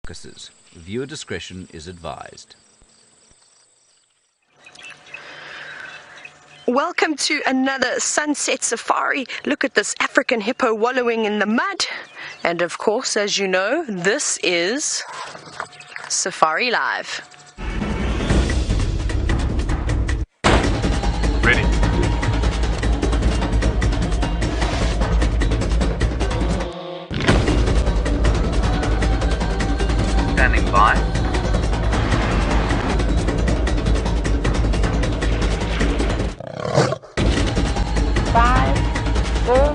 carcasses. Viewer discretion is advised. Welcome to another sunset safari. Look at this African hippo wallowing in the mud. And of course, as you know, this is Safari Live. Ready. Standing by. 5, 4,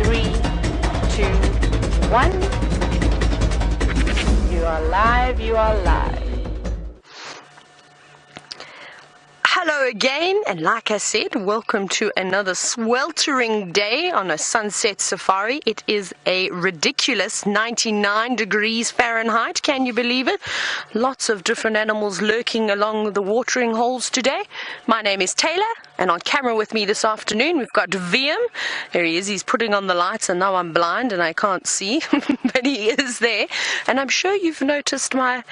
3, 2, 1. You are live, you are live. Hello again, and like I said, welcome to another sweltering day on a sunset safari. It is a ridiculous 99 degrees Fahrenheit, can you believe it? Lots of different animals lurking along the watering holes today. My name is Taylor, and on camera with me this afternoon we've got VM. There he is, he's putting on the lights, and now I'm blind and I can't see, but he is there. And I'm sure you've noticed my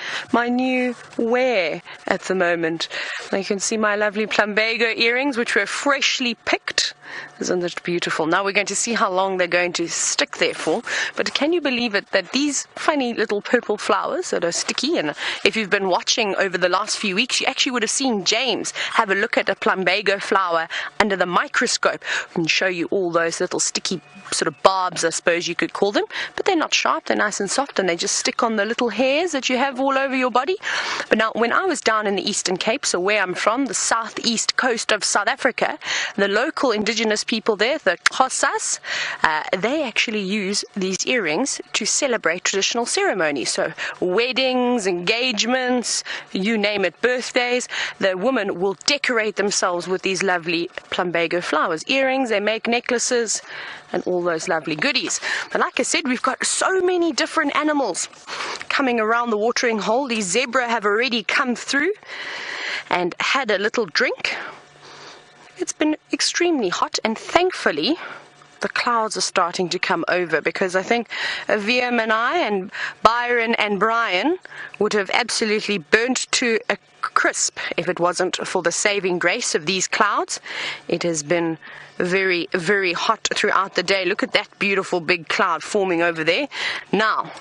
new wear at the moment. You can see my lovely plumbago earrings, which were freshly picked. Isn't it beautiful? Now we're going to see how long they're going to stick there for. But can you believe it that these funny little purple flowers that are sticky, and if you've been watching over the last few weeks, you actually would have seen James have a look at a plumbago flower under the microscope and show you all those little sticky sort of barbs, I suppose you could call them. But they're not sharp, they're nice and soft, and they just stick on the little hairs that you have all over your body. But now, when I was down in the Eastern Cape, so where I'm from, the southeast coast of South Africa, the local indigenous people there, the Xhosas, they actually use these earrings to celebrate traditional ceremonies. So weddings, engagements, you name it, birthdays, the women will decorate themselves with these lovely plumbago flowers. Earrings, they make necklaces, and all those lovely goodies. But like I said, we've got so many different animals coming around the watering hole. These zebra have already come through and had a little drink. It's been extremely hot, and thankfully the clouds are starting to come over, because I think VM and I and Byron and Brian would have absolutely burnt to a crisp if it wasn't for the saving grace of these clouds. It has been very, very hot throughout the day. Look at that beautiful big cloud forming over there. Now,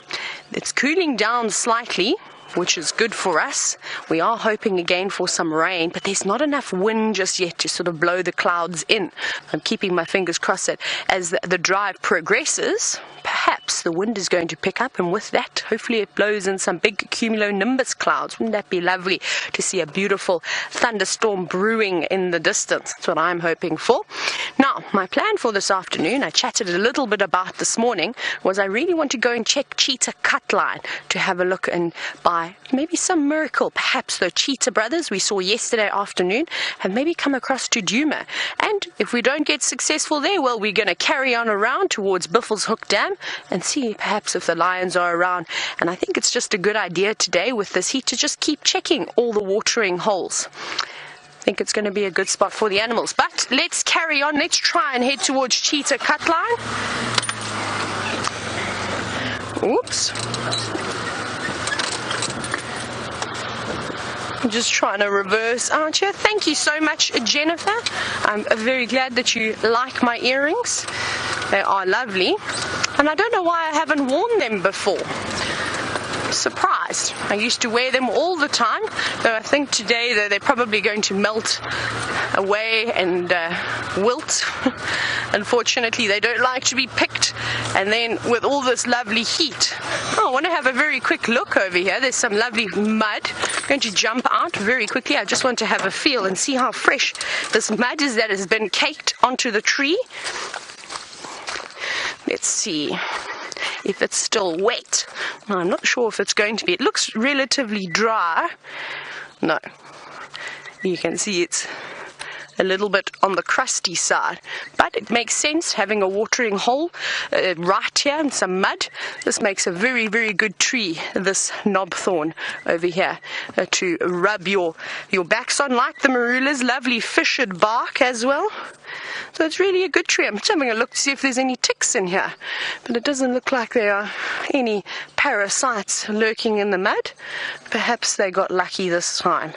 it's cooling down slightly, which is good for us. We are hoping again for some rain, but there's not enough wind just yet to sort of blow the clouds in. I'm keeping my fingers crossed that as the drive progresses, perhaps the wind is going to pick up, and with that, hopefully it blows in some big cumulonimbus clouds. Wouldn't that be lovely to see a beautiful thunderstorm brewing in the distance? That's what I'm hoping for. Now, my plan for this afternoon, I chatted a little bit about this morning, was I really want to go and check Cheetah Cutline to have a look and buy maybe some miracle. Perhaps the Cheetah brothers we saw yesterday afternoon have maybe come across to Djuma. And if we don't get successful there, well, we're going to carry on around towards Buffelshoek Dam and see perhaps if the lions are around. And I think it's just a good idea today with this heat to just keep checking all the watering holes. I think it's going to be a good spot for the animals. But let's carry on. Let's try and head towards Cheetah Cutline. Oops. I'm just trying to reverse, aren't you? Thank you so much, Jennifer. I'm very glad that you like my earrings. They are lovely. And I don't know why I haven't worn them before. Surprised. I used to wear them all the time, though I think today they're probably going to melt away and wilt. Unfortunately, they don't like to be picked, and then with all this lovely heat. Oh, I want to have a very quick look over here. There's some lovely mud. I'm going to jump out very quickly. I just want to have a feel and see how fresh this mud is that has been caked onto the tree. Let's see if it's still wet. I'm not sure if it's going to be. It looks relatively dry. No, you can see it's a little bit on the crusty side, but it makes sense having a watering hole right here and some mud. This makes a very, very good tree, this knobthorn over here, to rub your backs on, like the marula's lovely fissured bark as well. So it's really a good tree. I'm just having a look to see if there's any ticks in here, but it doesn't look like there are any parasites lurking in the mud. Perhaps they got lucky this time.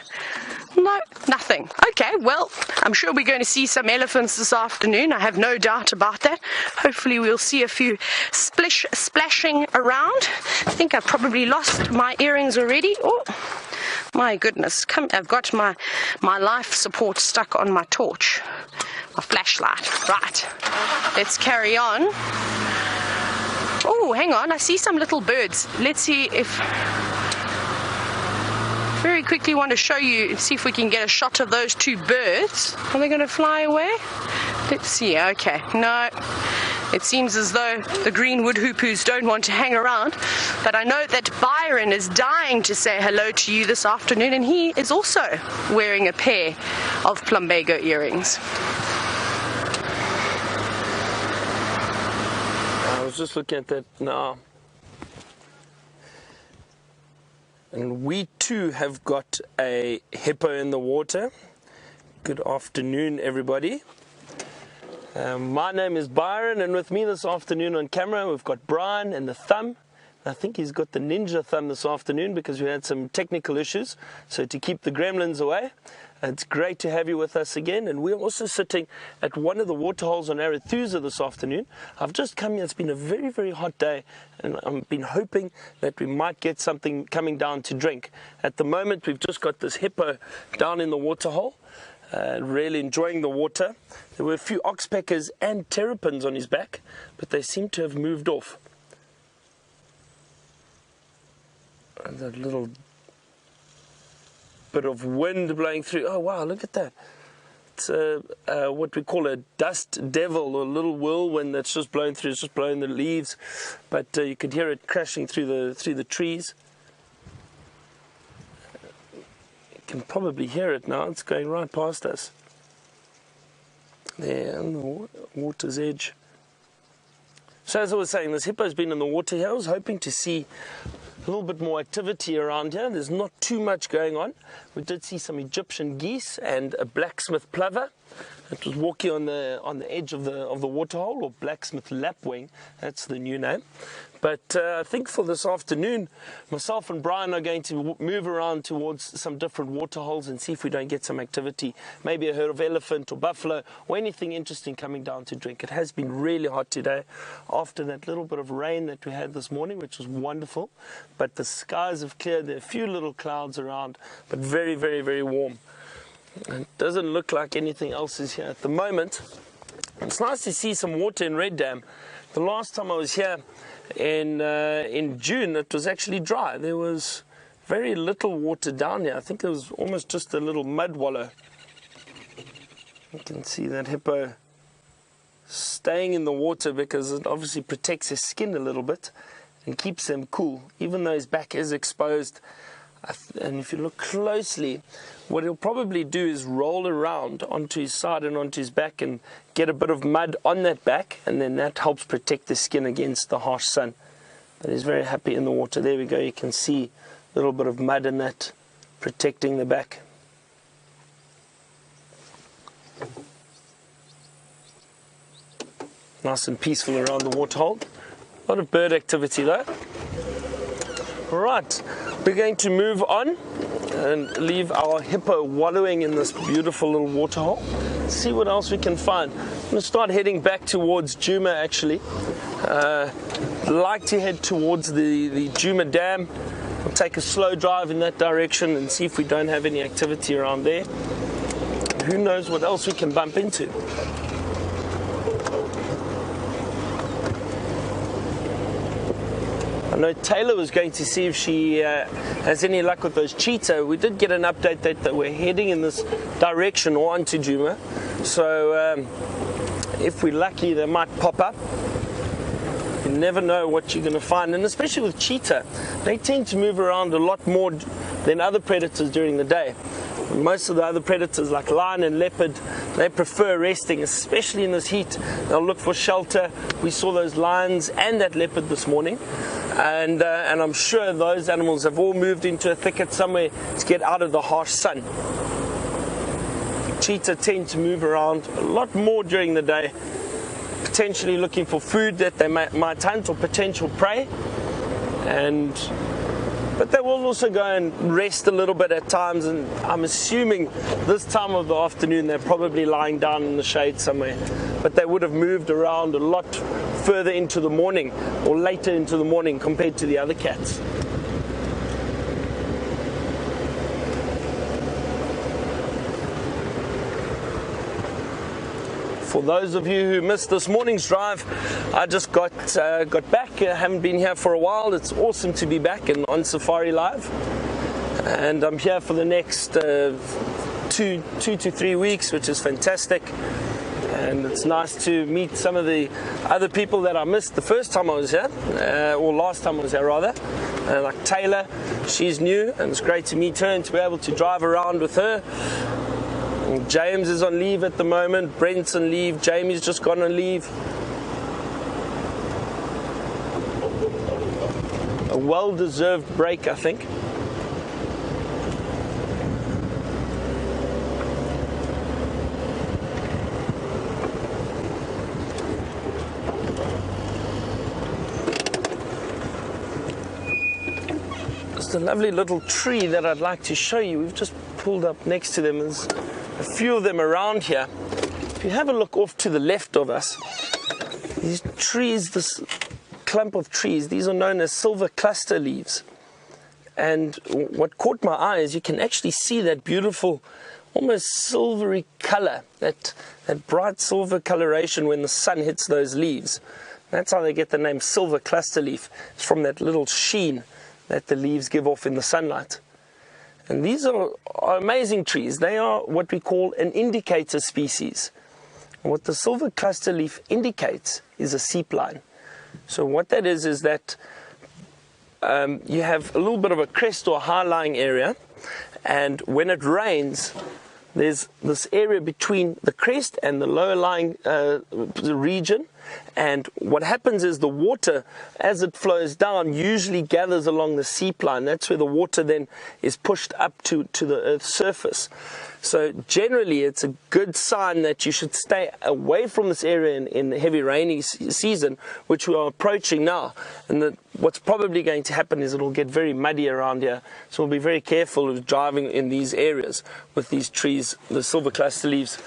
No, nothing. Okay, well, I'm sure we're going to see some elephants this afternoon. I have no doubt about that. Hopefully we'll see a few splashing around. I think I probably lost my earrings already. Oh, my goodness. I've got my life support stuck on my torch. My flashlight. Right. Let's carry on. Oh, hang on. I see some little birds. Let's see if... Very quickly want to show you, see if we can get a shot of those two birds. Are they going to fly away? Let's see. Okay. No. It seems as though the green wood hoopoes don't want to hang around. But I know that Byron is dying to say hello to you this afternoon, and he is also wearing a pair of plumbago earrings. I was just looking at that now. And we too have got a hippo in the water. Good afternoon, everybody. My name is Byron, and with me this afternoon on camera we've got Brian and the thumb. I think he's got the ninja thumb this afternoon because we had some technical issues. So to keep the gremlins away, it's great to have you with us again. And we're also sitting at one of the waterholes on Arathusa this afternoon. I've just come here. It's been a very, very hot day, and I've been hoping that we might get something coming down to drink. At the moment, we've just got this hippo down in the waterhole, really enjoying the water. There were a few oxpeckers and terrapins on his back, but they seem to have moved off. And that little bit of wind blowing through. Oh wow, look at that. It's what we call a dust devil, or a little whirlwind that's just blowing through. It's just blowing the leaves, but you could hear it crashing through the trees. You can probably hear it now. It's going right past us. There on the water's edge. So as I was saying, this hippo's been in the water here. I was hoping to see a little bit more activity around here. There's not too much going on. We did see some Egyptian geese and a blacksmith plover. It was walking on the edge of the waterhole, or blacksmith lapwing. That's the new name. But I think for this afternoon, myself and Brian are going to move around towards some different waterholes and see if we don't get some activity. Maybe a herd of elephant or buffalo or anything interesting coming down to drink. It has been really hot today after that little bit of rain that we had this morning, which was wonderful. But the skies have cleared. There are a few little clouds around, but very, very, very warm. It doesn't look like anything else is here at the moment. It's nice to see some water in Red Dam. The last time I was here in June, it was actually dry. There was very little water down here. I think it was almost just a little mud wallow. You can see that hippo staying in the water because it obviously protects his skin a little bit and keeps him cool, even though his back is exposed. And if you look closely, what he'll probably do is roll around onto his side and onto his back and get a bit of mud on that back, and then that helps protect the skin against the harsh sun. But he's very happy in the water. There we go. You can see a little bit of mud in that protecting the back. Nice and peaceful around the waterhole. A lot of bird activity though. Right, we're going to move on and leave our hippo wallowing in this beautiful little waterhole. See what else we can find. I'm going to start heading back towards Djuma actually. Like to head towards the Djuma Dam. We'll take a slow drive in that direction and see if we don't have any activity around there. Who knows what else we can bump into. I know Taylor was going to see if she has any luck with those cheetah. We did get an update that we're heading in this direction or onto Djuma. So if we're lucky, they might pop up. You never know what you're going to find. And especially with cheetah, they tend to move around a lot more than other predators during the day. Most of the other predators like lion and leopard They prefer resting, especially in this heat. They'll look for shelter. We saw those lions and that leopard this morning. And I'm sure those animals have all moved into a thicket somewhere to get out of the harsh sun. Cheetah tend to move around a lot more during the day, potentially looking for food that they might hunt or potential prey. But they will also go and rest a little bit at times, and I'm assuming this time of the afternoon they're probably lying down in the shade somewhere. But they would have moved around a lot further into the morning or later into the morning compared to the other cats. For those of you who missed this morning's drive, I just got back. I haven't been here for a while. It's awesome to be back and on Safari Live. And I'm here for the next 2 to 3 weeks, which is fantastic. And it's nice to meet some of the other people that I missed the first time I was here, or last time I was here rather. Like Taylor, she's new, and it's great to meet her and to be able to drive around with her. James is on leave at the moment, Brent's on leave, Jamie's just gone on leave. A well-deserved break, I think. There's a lovely little tree that I'd like to show you. We've just pulled up next to them. There's a few of them around here. If you have a look off to the left of us, these trees, this clump of trees, these are known as silver cluster leaves. And what caught my eye is you can actually see that beautiful, almost silvery color, that bright silver coloration when the sun hits those leaves. That's how they get the name silver cluster leaf. It's from that little sheen that the leaves give off in the sunlight. And these are amazing trees. They are what we call an indicator species. And what the silver cluster leaf indicates is a seep line. So what that is that you have a little bit of a crest or high-lying area, and when it rains, there's this area between the crest and the lower-lying region. And what happens is the water, as it flows down, usually gathers along the seep line. That's where the water then is pushed up to the Earth's surface. So generally, it's a good sign that you should stay away from this area in the heavy rainy season, which we are approaching now. And what's probably going to happen is it'll get very muddy around here. So we'll be very careful of driving in these areas with these trees, the silver cluster leaves,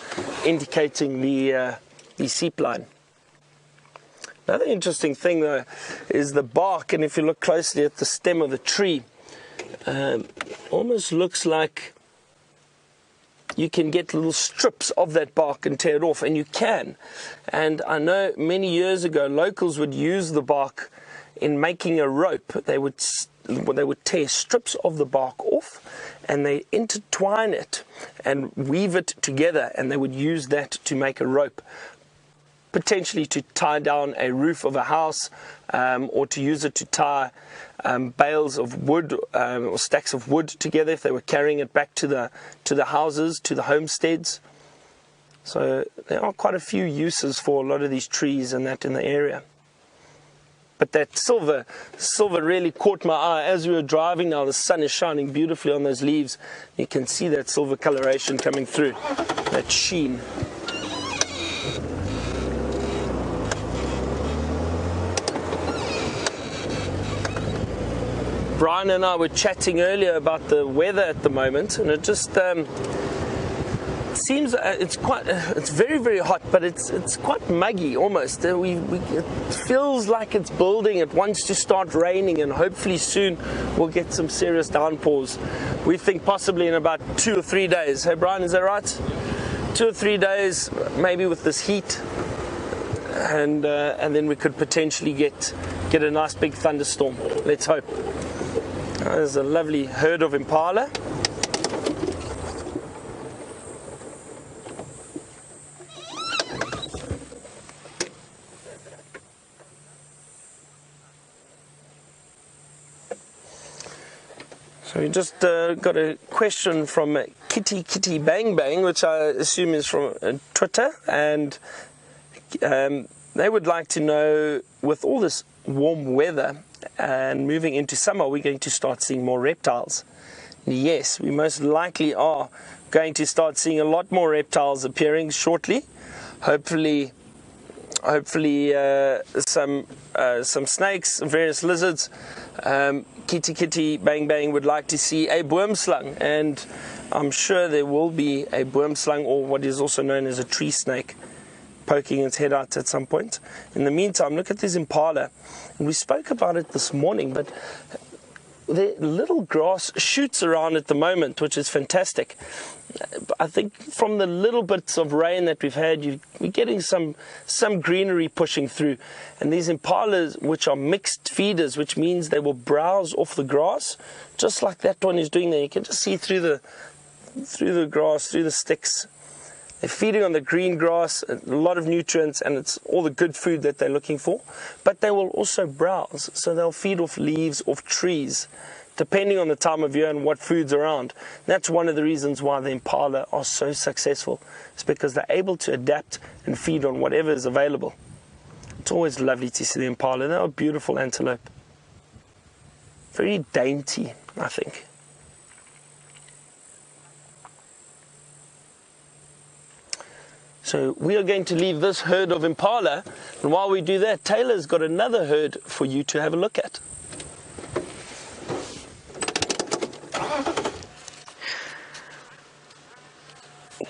indicating the seep line. Another interesting thing, though, is the bark, and if you look closely at the stem of the tree, almost looks like you can get little strips of that bark and tear it off, and you can. And I know many years ago, locals would use the bark in making a rope. They would tear strips of the bark off, and they intertwine it and weave it together, and they would use that to make a rope. Potentially to tie down a roof of a house, or to use it to tie bales of wood or stacks of wood together if they were carrying it back to the houses, to the homesteads. So there are quite a few uses for a lot of these trees and that in the area. But that silver really caught my eye as we were driving. Now the sun is shining beautifully on those leaves. You can see that silver coloration coming through, that sheen. Brian and I were chatting earlier about the weather at the moment, and it just seems it's very, very hot, but it's quite muggy almost. It feels like it's building. It wants to start raining, and hopefully soon we'll get some serious downpours. We think possibly in about 2 or 3 days. Hey Brian, is that right? 2 or 3 days, maybe with this heat, and then we could potentially get a nice big thunderstorm. Let's hope. There's a lovely herd of Impala. So we just got a question from Kitty Bang Bang, which I assume is from Twitter, and they would like to know, with all this warm weather and moving into summer, we're going to start seeing more reptiles. Yes, we most likely are going to start seeing a lot more reptiles appearing shortly. Hopefully some snakes, various lizards. Kitty Bang Bang would like to see a boomslang, and I'm sure there will be a boomslang, or what is also known as a tree snake, poking its head out at some point. In the meantime, look at this impala, and we spoke about it this morning, but the little grass shoots around at the moment, which is fantastic. I think from the little bits of rain that we've had, we're getting some greenery pushing through. And these impalas, which are mixed feeders, which means they will browse off the grass, just like that one is doing there. You can just see through the grass, through the sticks. They're feeding on the green grass, a lot of nutrients, and it's all the good food that they're looking for. But they will also browse, so they'll feed off leaves, off trees, depending on the time of year and what food's around. That's one of the reasons why the impala are so successful. It's because they're able to adapt and feed on whatever is available. It's always lovely to see the impala. They're a beautiful antelope. Very dainty, I think. So we are going to leave this herd of impala, and while we do that, Taylor's got another herd for you to have a look at.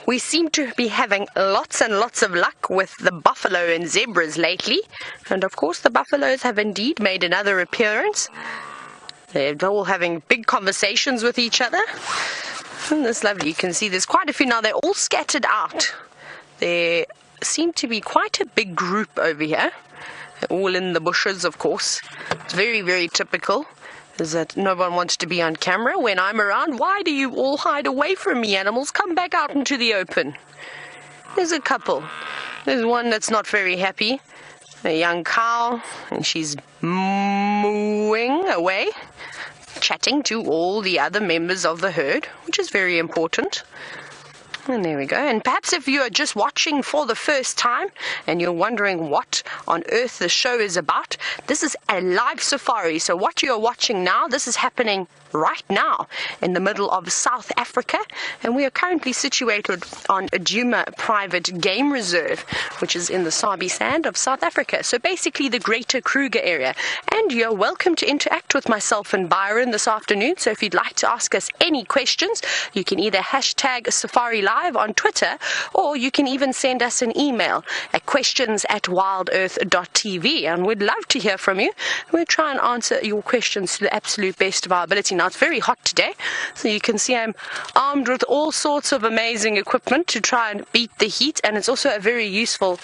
We seem to be having lots and lots of luck with the buffalo and zebras lately, and of course the buffaloes have indeed made another appearance. They're all having big conversations with each other. And this lovely, you can see there's quite a few now. They're all scattered out. There seem to be quite a big group over here, all in the bushes, of course. It's very, very typical, is that no one wants to be on camera when I'm around. Why do you all hide away from me, animals? Come back out into the open. There's a couple. There's one that's not very happy, a young cow, and she's mooing away, chatting to all the other members of the herd, which is very important. And there we go. And perhaps if you are just watching for the first time and you're wondering what on earth the show is about, this is a live safari. So what you're watching now, this is happening right now in the middle of South Africa, and we are currently situated on a Djuma private game reserve, which is in the Sabi Sand of South Africa, so basically the greater Kruger area. And you're welcome to interact with myself and Byron this afternoon, so if you'd like to ask us any questions, you can either hashtag Safari Live on Twitter, or you can even send us an email at questions@wildearth.tv, and we'd love to hear from you. We'll try and answer your questions to the absolute best of our ability. Now, it's very hot today, so you can see I'm armed with all sorts of amazing equipment to try and beat the heat, and it's also a very useful,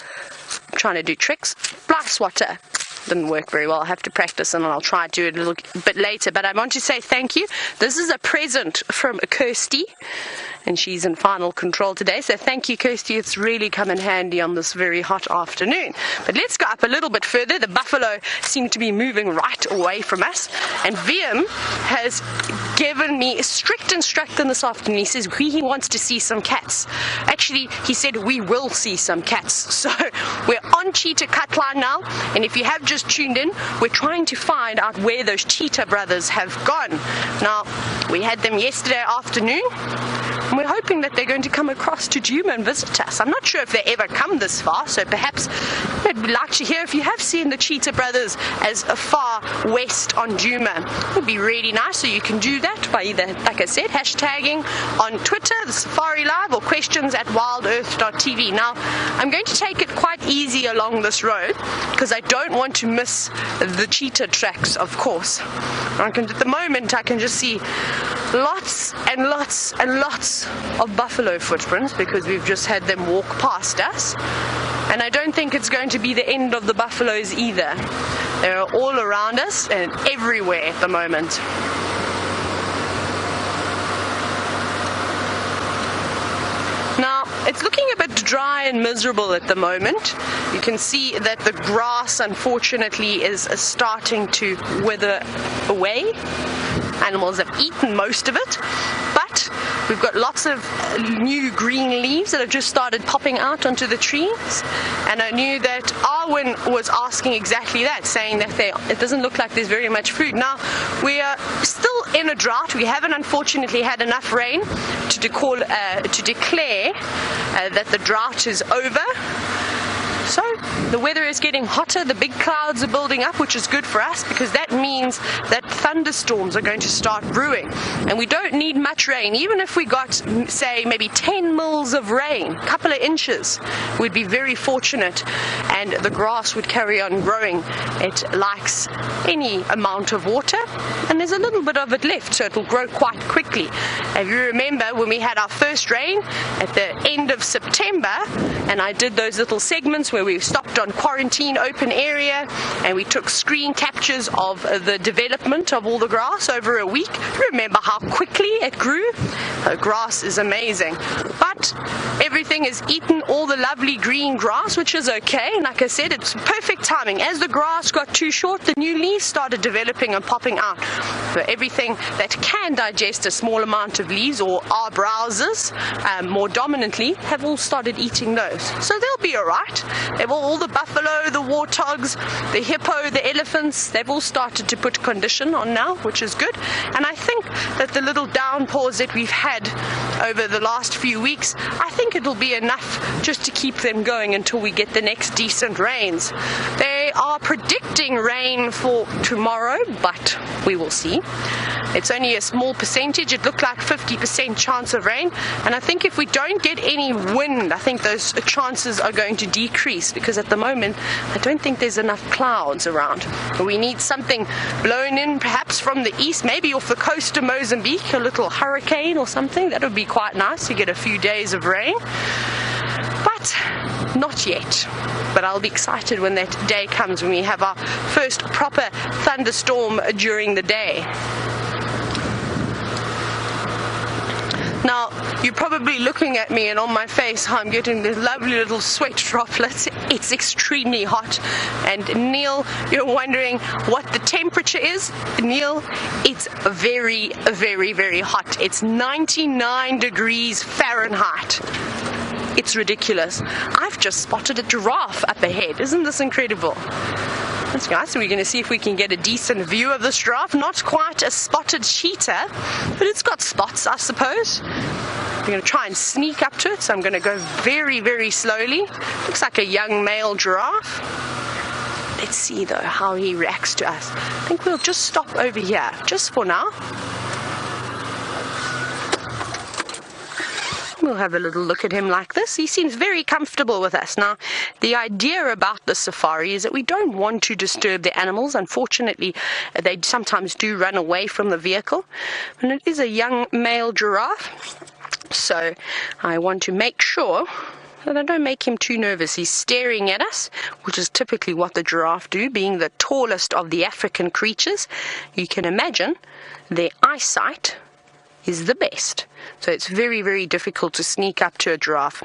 trying to do tricks, fly swatter. Didn't work very well. I have to practice, and I'll try to do it a little bit later. But I want to say thank you. This is a present from Kirsty, and she's in final control today. So thank you, Kirsty. It's really come in handy on this very hot afternoon. But let's go up a little bit further. The buffalo seem to be moving right away from us, and VM has given me strict instruction this afternoon. He says he wants to see some cats. Actually, he said we will see some cats. So we're on Cheetah cut line now, and if you have just tuned in, we're trying to find out where those Cheetah brothers have gone. Now, we had them yesterday afternoon, and we're hoping that they're going to come across to Djuma and visit us. I'm not sure if they ever come this far, so perhaps I'd like to hear if you have seen the Cheetah brothers as far west on Djuma. It would be really nice, so you can do that by either, like I said, hashtagging on Twitter, the Safari Live, or questions@wildearth.tv. Now, I'm going to take it quite easy along this road, because I don't want to miss the cheetah tracks, of course. At the moment, I can just see lots and lots and lots of buffalo footprints, because we've just had them walk past us. And I don't think it's going to be the end of the buffaloes either. They're all around us and everywhere at the moment. Now, it's looking a bit dry and miserable at the moment. You can see that the grass, unfortunately, is starting to wither away. Animals have eaten most of it, but We've got lots of new green leaves that have just started popping out onto the trees, and I knew that Arwen was asking exactly that, saying that it doesn't look like there's very much food. Now, we are still in a drought. We haven't unfortunately had enough rain to declare that the drought is over. So the weather is getting hotter, the big clouds are building up, which is good for us because that means that thunderstorms are going to start brewing. And we don't need much rain. Even if we got, say, maybe 10 mils of rain, a couple of inches, we'd be very fortunate and the grass would carry on growing. It likes any amount of water and there's a little bit of it left, so it'll grow quite quickly. If you remember when we had our first rain at the end of September, and I did those little segments where we stopped on quarantine open area and we took screen captures of the development of all the grass over a week. Remember how quickly it grew? The grass is amazing, but everything has eaten all the lovely green grass, which is okay. And like I said, it's perfect timing. As the grass got too short, the new leaves started developing and popping out. So everything that can digest a small amount of leaves or are browsers more dominantly have all started eating those. So they'll be alright. They've all the buffalo, the warthogs, the hippo, the elephants, they've all started to put condition on now, which is good. And I think that the little downpours that we've had over the last few weeks, I think it'll be enough just to keep them going until we get the next decent rains. They are predicting rain for tomorrow, but we will see. It's only a small percentage. It looked like 50% chance of rain, and I think if we don't get any wind, I think those chances are going to decrease, because at the moment I don't think there's enough clouds around. We need something blown in perhaps from the east, maybe off the coast of Mozambique, a little hurricane or something. That would be quite nice to get a few days of rain, but not yet. But I'll be excited when that day comes, when we have our first proper thunderstorm during the day. Now, you're probably looking at me and on my face how I'm getting these lovely little sweat droplets. It's extremely hot. And Neil, you're wondering what the temperature is? Neil, it's very, very, very hot. It's 99 degrees Fahrenheit. It's ridiculous. I've just spotted a giraffe up ahead. Isn't this incredible? That's nice. So we're going to see if we can get a decent view of this giraffe. Not quite a spotted cheetah, but it's got spots, I suppose. We're going to try and sneak up to it, so I'm going to go very, very slowly. Looks like a young male giraffe. Let's see, though, how he reacts to us. I think we'll just stop over here, just for now. We'll have a little look at him like this. He seems very comfortable with us. Now, the idea about the safari is that we don't want to disturb the animals. Unfortunately, they sometimes do run away from the vehicle. And it is a young male giraffe. So I want to make sure that I don't make him too nervous. He's staring at us, which is typically what the giraffe do, being the tallest of the African creatures. You can imagine their eyesight is the best. So it's very, very difficult to sneak up to a giraffe.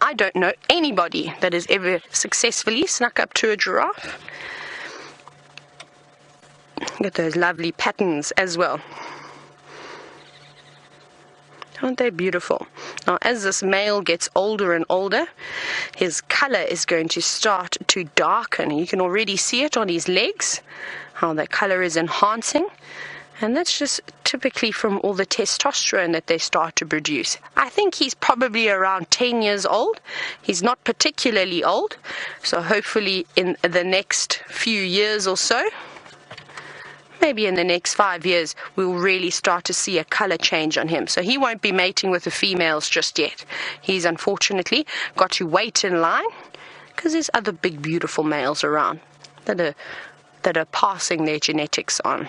I don't know anybody that has ever successfully snuck up to a giraffe. Look at those lovely patterns as well. Aren't they beautiful? Now, as this male gets older and older, his color is going to start to darken. You can already see it on his legs, how the color is enhancing. And that's just typically from all the testosterone that they start to produce. I think he's probably around 10 years old. He's not particularly old. So hopefully in the next few years or so, maybe in the next 5 years, we'll really start to see a color change on him. So he won't be mating with the females just yet. He's unfortunately got to wait in line because there's other big, beautiful males around that are passing their genetics on.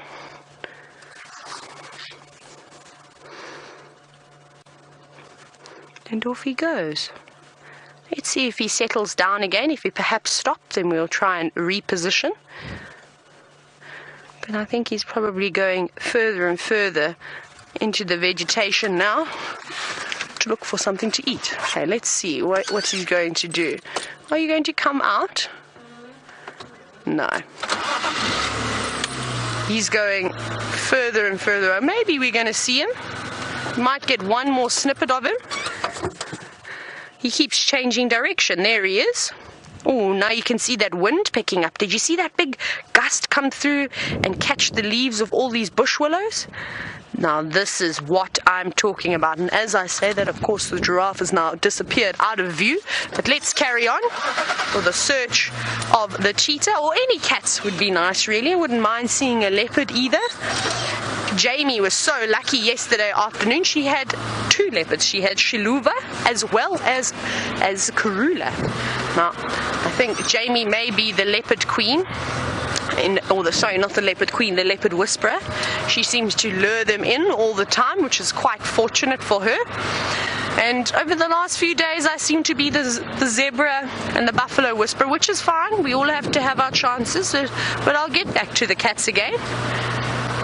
And off he goes. Let's see if he settles down again. If he perhaps stops, then we'll try and reposition. But I think he's probably going further and further into the vegetation now to look for something to eat. Okay, let's see what he's going to do. Are you going to come out? No. He's going further and further. Maybe we're going to see him. Might get one more snippet of him. He keeps changing direction. There he is. Oh, now you can see that wind picking up. Did you see that big gust come through and catch the leaves of all these bush willows? Now this is what I'm talking about, and as I say that, of course the giraffe has now disappeared out of view, but let's carry on with the search of the cheetah, or any cats would be nice really. I wouldn't mind seeing a leopard either. Jamie was so lucky yesterday afternoon. She had 2 leopards. She had Shiluva as well as Karula. Now I think Jamie may be the leopard queen. Sorry, not the leopard queen, the leopard whisperer. She seems to lure them in all the time, which is quite fortunate for her. And over the last few days, I seem to be the zebra and the buffalo whisperer, which is fine. We all have to have our chances, but I'll get back to the cats again.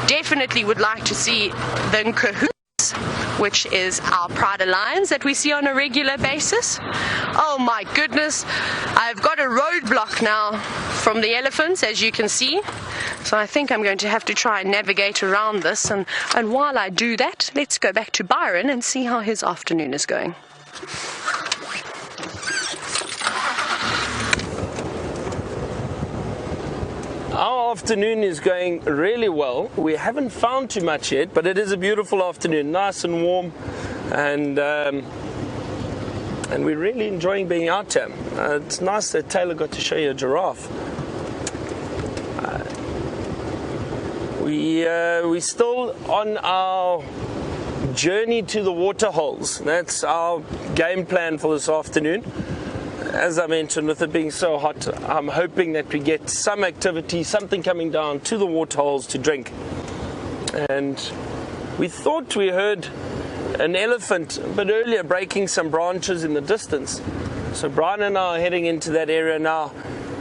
Definitely would like to see the Nkuhuma, which is our pride lions that we see on a regular basis. Oh my goodness, I've got a roadblock now from the elephants, as you can see. So I think I'm going to have to try and navigate around this, and while I do that, let's go back to Byron and see how his afternoon is going. Our afternoon is going really well. We haven't found too much yet, but it is a beautiful afternoon, nice and warm, and we're really enjoying being out here. It's nice that Taylor got to show you a giraffe. We're still on our journey to the waterholes. That's our game plan for this afternoon. As I mentioned, with it being so hot, I'm hoping that we get some activity, something coming down to the waterholes to drink. And we thought we heard an elephant a bit earlier breaking some branches in the distance. So Brian and I are heading into that area now,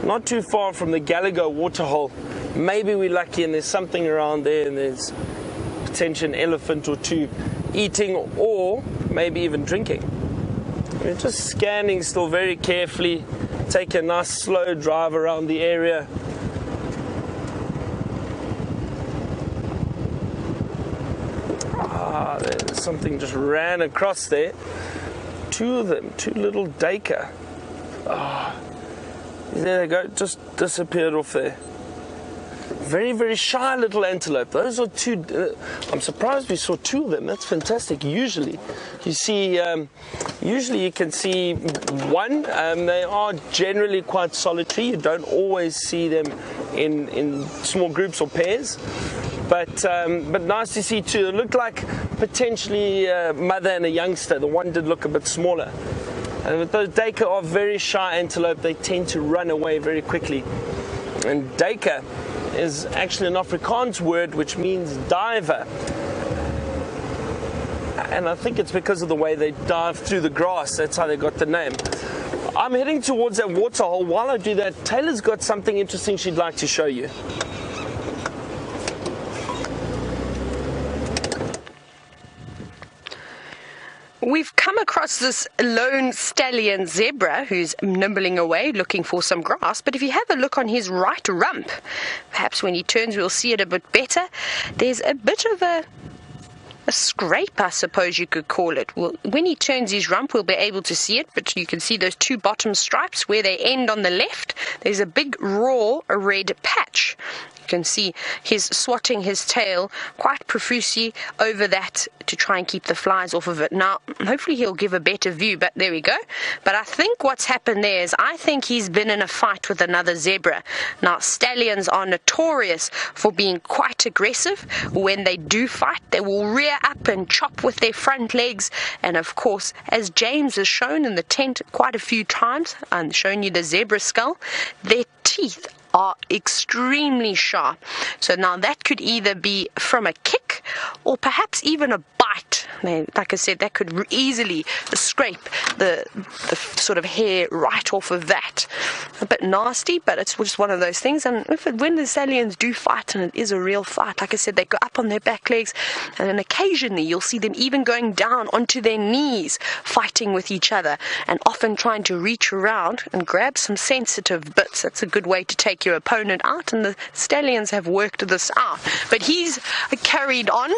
not too far from the Gallagher waterhole. Maybe we're lucky and there's something around there, and there's potentially an elephant or two eating, or maybe even drinking. We're just scanning still very carefully, take a nice slow drive around the area. There's something just ran across there. 2 of them, 2 little duiker. There they go, just disappeared off there. Very, very shy little antelope. Those are 2. I'm surprised we saw 2 of them. That's fantastic. Usually you see, usually you can see 1. They are generally quite solitary. You don't always see them in small groups or pairs. But nice to see 2. It looked like potentially a mother and a youngster. The one did look a bit smaller. And those duiker are very shy antelope. They tend to run away very quickly. And duiker is actually an Afrikaans word which means diver, and I think it's because of the way they dive through the grass. That's how they got the name. I'm heading towards that waterhole. While I do that, Taylor's got something interesting she'd like to show you. We've come across this lone stallion zebra who's nibbling away looking for some grass, but if you have a look on his right rump, perhaps when he turns we'll see it a bit better, there's a bit of a scrape, I suppose you could call it. Well, when he turns his rump we'll be able to see it, but you can see those 2 bottom stripes where they end on the left. There's a big raw red patch. You can see he's swatting his tail quite profusely over that to try and keep the flies off of it. Now, hopefully he'll give a better view, but there we go. But I think what's happened there is I think he's been in a fight with another zebra. Now, stallions are notorious for being quite aggressive. When they do fight, they will rear up and chop with their front legs. And of course, as James has shown in the tent quite a few times, and shown you the zebra skull, their teeth are extremely sharp. So now that could either be from a kick or perhaps even a bite. Like I said, that could easily scrape the sort of hair right off of that. a bit nasty, but it's just one of those things. And when the stallions do fight, and it is a real fight, like I said, they go up on their back legs, and then occasionally you'll see them even going down onto their knees, fighting with each other, and often trying to reach around and grab some sensitive bits. That's a good way to take your opponent out, and the stallions have worked this out. But he's carried on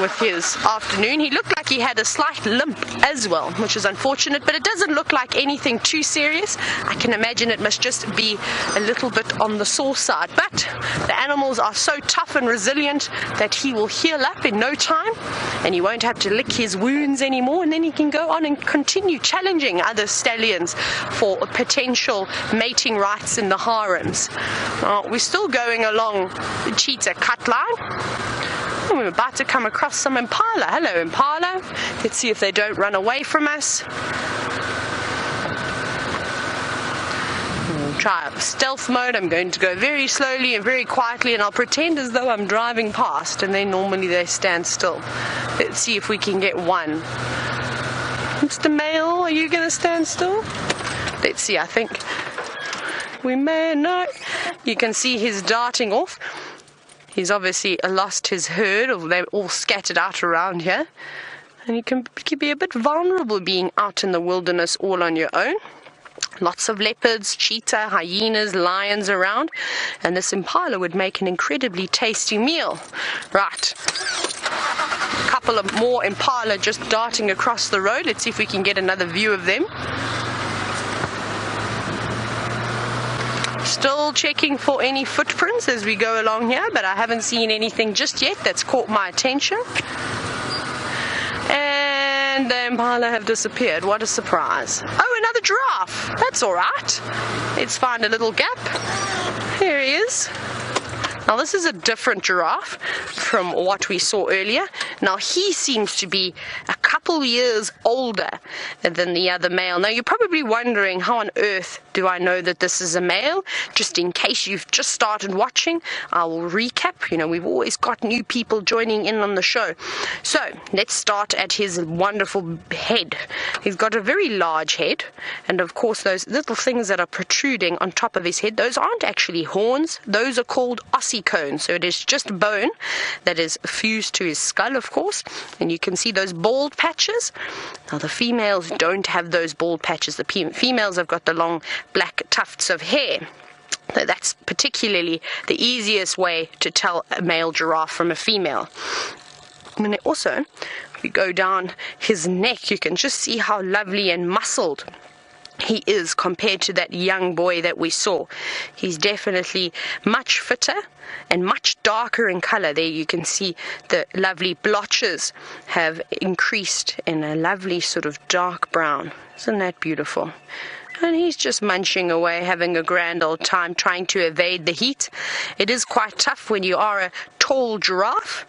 with his afternoon. He looked like he had a slight limp as well, which is unfortunate, but it doesn't look like anything too serious. I can imagine it must just be a little bit on the sore side, but the animals are so tough and resilient that he will heal up in no time, and he won't have to lick his wounds anymore, and then he can go on and continue challenging other stallions for potential mating rights in the harems. We're still going along the cheetah cut line. And we're about to come across some impala. Hello, impala. Let's see if they don't run away from us. We'll try stealth mode. I'm going to go very slowly and very quietly, and I'll pretend as though I'm driving past, and then normally they stand still. Let's see if we can get one. Mr. Male, are you going to stand still? Let's see, I think we may. No. You can see he's darting off. He's obviously lost his herd, or they're all scattered out around here. And you can be a bit vulnerable being out in the wilderness all on your own. Lots of leopards, cheetah, hyenas, lions around. And this impala would make an incredibly tasty meal. Right. A couple of more impala just darting across the road. Let's see if we can get another view of them. Still checking for any footprints as we go along here, but I haven't seen anything just yet that's caught my attention. And the impala have disappeared. What a surprise. Oh, another giraffe. That's all right. Let's find a little gap. Here he is. Now this is a different giraffe from what we saw earlier. Now he seems to be a couple years older than the other male. Now you're probably wondering, how on earth do I know that this is a male? Just in case you've just started watching, I will recap. You know, we've always got new people joining in on the show. So let's start at his wonderful head. He's got a very large head, and of course those little things that are protruding on top of his head, those aren't actually horns. Those are called ossicones. So it is just bone that is fused to his skull, of course, and you can see those bald patches. Now the females don't have those bald patches. The females have got the long black tufts of hair. So that's particularly the easiest way to tell a male giraffe from a female. And then also, if we go down his neck, you can just see how lovely and muscled he is compared to that young boy that we saw. He's definitely much fitter and much darker in color. There you can see the lovely blotches have increased in a lovely sort of dark brown. Isn't that beautiful? And he's just munching away, having a grand old time, trying to evade the heat. It is quite tough when you are a tall giraffe.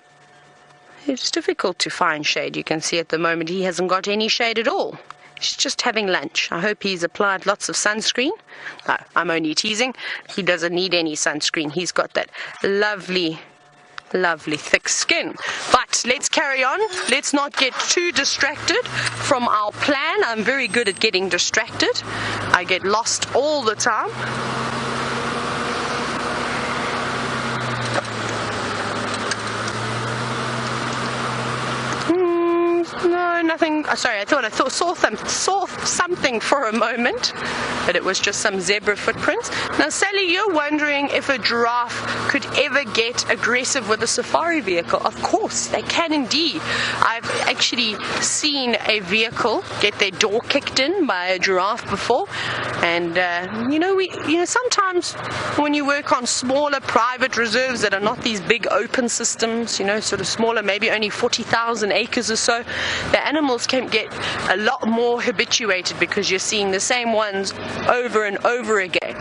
It's difficult to find shade. You can see at the moment he hasn't got any shade at all. He's just having lunch. I hope he's applied lots of sunscreen. No, I'm only teasing. He doesn't need any sunscreen. He's got that lovely, lovely thick skin. But let's carry on. Let's not get too distracted from our plan. I'm very good at getting distracted. I get lost all the time. No, nothing. Sorry, I thought saw something for a moment, but it was just some zebra footprints. Now, Sally, you're wondering if a giraffe could ever get aggressive with a safari vehicle. Of course, they can indeed. I've actually seen a vehicle get their door kicked in by a giraffe before, and sometimes when you work on smaller private reserves that are not these big open systems, sort of smaller, maybe only 40,000 acres or so, the animals can get a lot more habituated because you're seeing the same ones over and over again.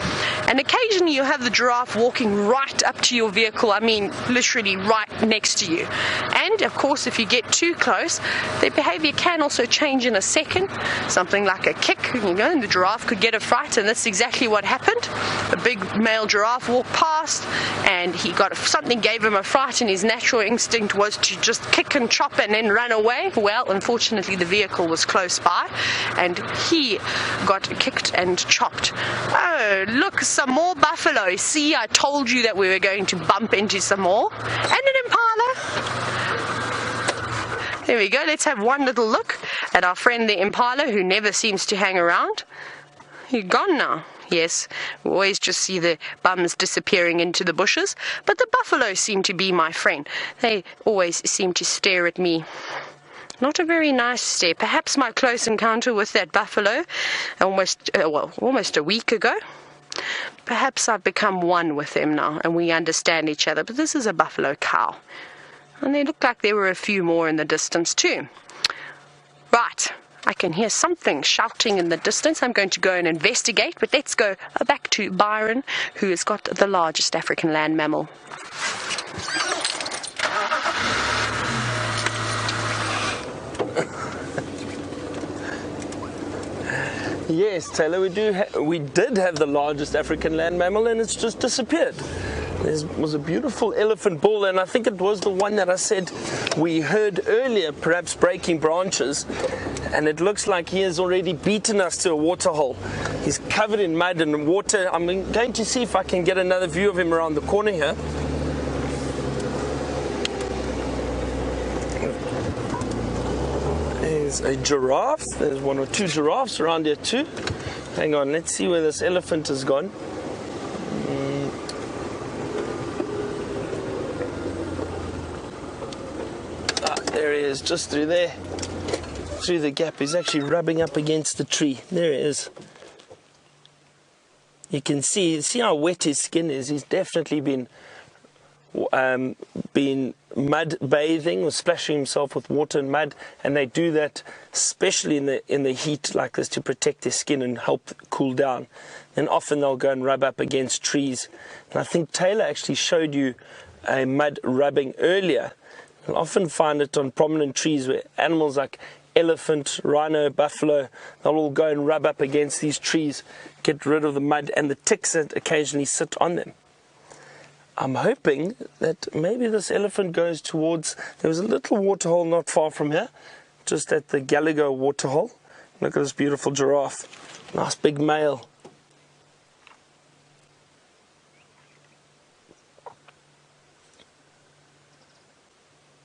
And occasionally you'll have the giraffe walking right up to your vehicle, I mean literally right next to you. And of course if you get too close, their behavior can also change in a second. Something like a kick, and the giraffe could get a front fright, and that's exactly what happened. A big male giraffe walked past, and he got something gave him a fright, and his natural instinct was to just kick and chop and then run away. Well, unfortunately, the vehicle was close by, and he got kicked and chopped. Oh, look, some more buffalo. See, I told you that we were going to bump into some more. And an impala. There we go. Let's have one little look at our friend the impala, who never seems to hang around. He's gone now. Yes, we always just see the bums disappearing into the bushes, but the buffalo seem to be my friend. They always seem to stare at me. Not a very nice stare. Perhaps my close encounter with that buffalo almost a week ago. Perhaps I've become one with them now and we understand each other. But this is a buffalo cow. And they look like there were a few more in the distance too. Right. I can hear something shouting in the distance. I'm going to go and investigate, but let's go back to Byron, who has got the largest African land mammal. Yes, Taylor, we did have the largest African land mammal, and it's just disappeared. There was a beautiful elephant bull, and I think it was the one that I said we heard earlier, perhaps breaking branches, and it looks like he has already beaten us to a waterhole. He's covered in mud and water. I'm going to see if I can get another view of him around the corner here. There's a giraffe. There's one or two giraffes around here too. Hang on, let's see where this elephant has gone. There he is, just through there, through the gap. He's actually rubbing up against the tree. There he is. You can see how wet his skin is. He's definitely been mud bathing or splashing himself with water and mud, and they do that especially in the heat like this to protect their skin and help cool down. And often they'll go and rub up against trees. And I think Taylor actually showed you a mud rubbing earlier. You'll often find it on prominent trees where animals like elephant, rhino, buffalo, they'll all go and rub up against these trees, get rid of the mud and the ticks that occasionally sit on them. I'm hoping that maybe this elephant goes towards, there was a little waterhole not far from here, just at the Gallagher waterhole. Look at this beautiful giraffe, nice big male.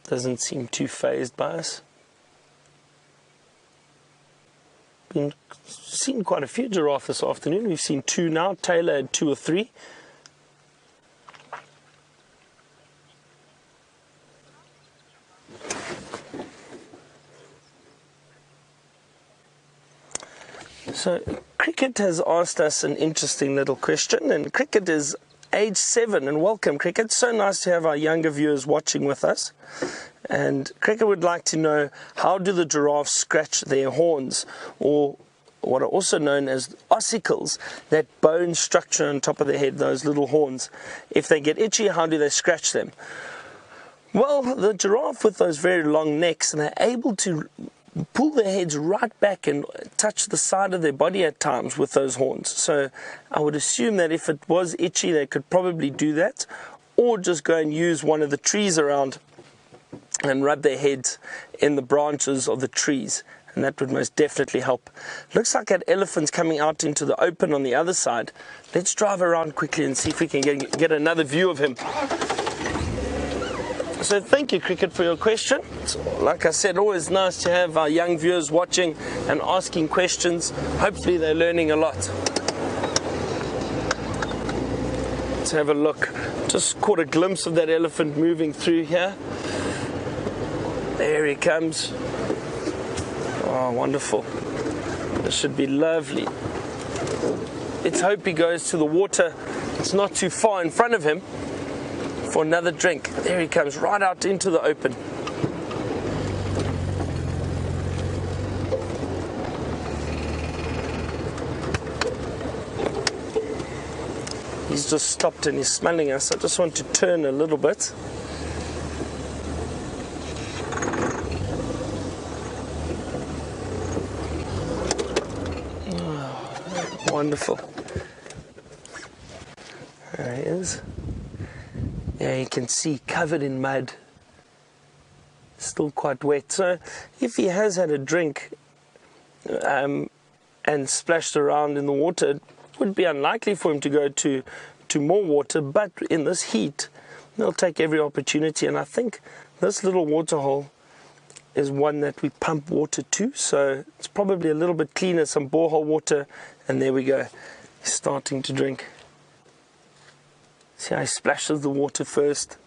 Doesn't seem too fazed by us. Been seen quite a few giraffe this afternoon. We've seen two now. Taylor had 2 or 3. So Cricket has asked us an interesting little question, and Cricket is age 7, and welcome Cricket. So nice to have our younger viewers watching with us. And Cricket would like to know, how do the giraffes scratch their horns, or what are also known as ossicles, that bone structure on top of their head, those little horns? If they get itchy, how do they scratch them? Well, the giraffe with those very long necks, and they're able to pull their heads right back and touch the side of their body at times with those horns. So I would assume that if it was itchy, they could probably do that, or just go and use one of the trees around and rub their heads in the branches of the trees, and that would most definitely help. Looks like that elephant's coming out into the open on the other side. Let's drive around quickly and see if we can get another view of him. So thank you, Cricket, for your question. It's, like I said, always nice to have our young viewers watching and asking questions. Hopefully they're learning a lot. Let's have a look. Just caught a glimpse of that elephant moving through here. There he comes. Oh, wonderful. This should be lovely. Let's hope he goes to the water. It's not too far in front of him for another drink. There he comes, right out into the open. He's just stopped and he's smelling us. I just want to turn a little bit. wonderful. There he is. Yeah, you can see covered in mud. Still quite wet. So if he has had a drink and splashed around in the water, it would be unlikely for him to go to more water, but in this heat they'll take every opportunity, and I think this little water hole is one that we pump water to, so it's probably a little bit cleaner, some borehole water, and there we go, he's starting to drink. See how he splashes the water first.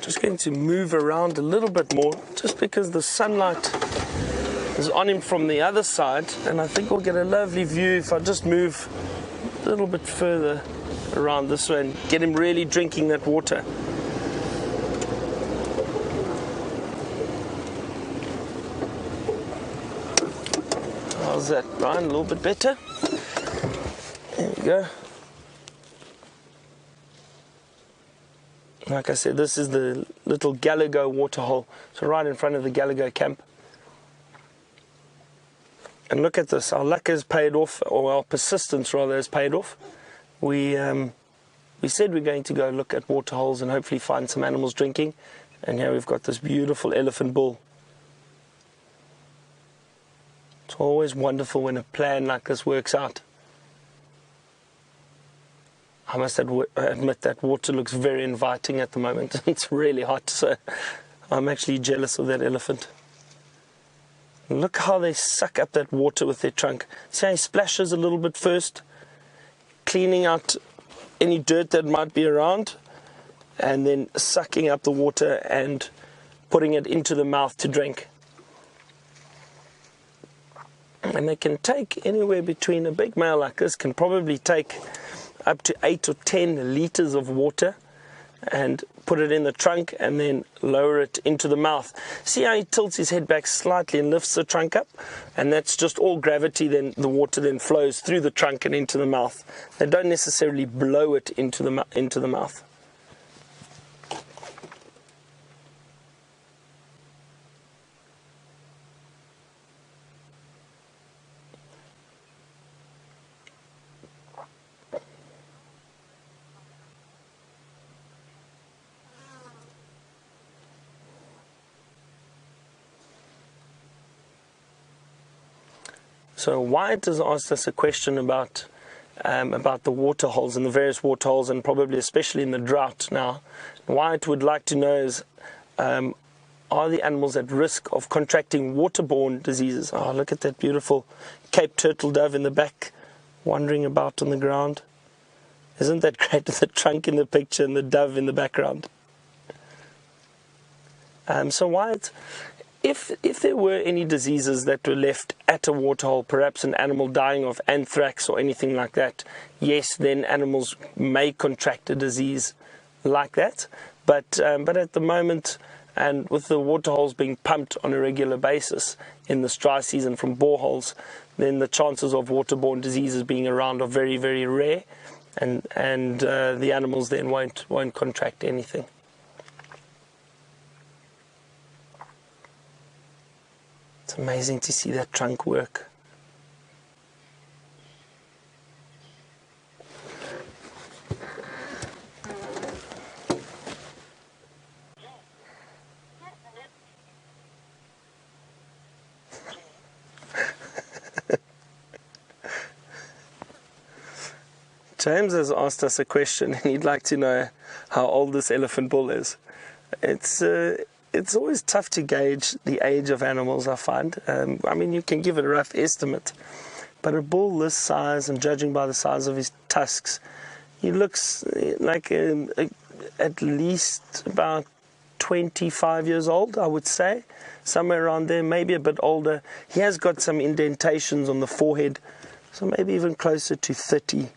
Just going to move around a little bit more, just because the sunlight is on him from the other side, and I think we'll get a lovely view if I just move a little bit further around this way and get him really drinking that water. How's that, Brian? A little bit better? There we go. Like I said, this is the little Gallagher waterhole, so right in front of the Gallagher camp. And look at this, our luck has paid off, or our persistence rather has paid off. We said we're going to go look at waterholes and hopefully find some animals drinking, and here we've got this beautiful elephant bull. It's always wonderful when a plan like this works out. I must admit that water looks very inviting at the moment. It's really hot, so I'm actually jealous of that elephant. Look how they suck up that water with their trunk. See how he splashes a little bit first, cleaning out any dirt that might be around, and then sucking up the water and putting it into the mouth to drink. And they can take anywhere between, a big male like this can probably take up to 8 or 10 liters of water and put it in the trunk and then lower it into the mouth. See how he tilts his head back slightly and lifts the trunk up, and that's just all gravity. Then the water then flows through the trunk and into the mouth. They don't necessarily blow it into the mouth. So Wyatt has asked us a question about the water holes and the various water holes, and probably especially in the drought now. Wyatt would like to know is, are the animals at risk of contracting waterborne diseases? Oh, look at that beautiful Cape turtle dove in the back, wandering about on the ground. Isn't that great? The trunk in the picture and the dove in the background. So Wyatt, if there were any diseases that were left at a waterhole, perhaps an animal dying of anthrax or anything like that, yes, then animals may contract a disease like that. But at the moment, and with the waterholes being pumped on a regular basis in this dry season from boreholes, then the chances of waterborne diseases being around are very, very rare, and the animals then won't contract anything. It's amazing to see that trunk work. James has asked us a question, and he'd like to know how old this elephant bull is. It's always tough to gauge the age of animals, I find. I mean, you can give it a rough estimate, but a bull this size, and judging by the size of his tusks, he looks like at least about 25 years old, I would say. Somewhere around there, maybe a bit older. He has got some indentations on the forehead, so maybe even closer to 30.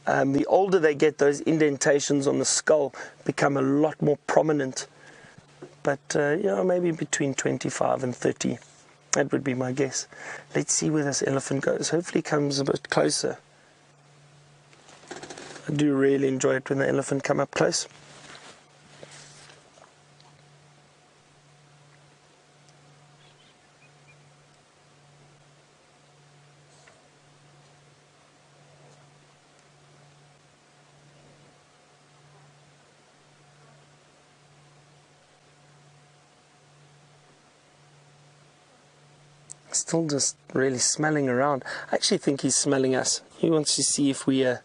The older they get, those indentations on the skull become a lot more prominent. But maybe between 25 and 30. That would be my guess. Let's see where this elephant goes. Hopefully it comes a bit closer. I do really enjoy it when the elephant come up close. Still just really smelling around. I actually think he's smelling us. He wants to see if we are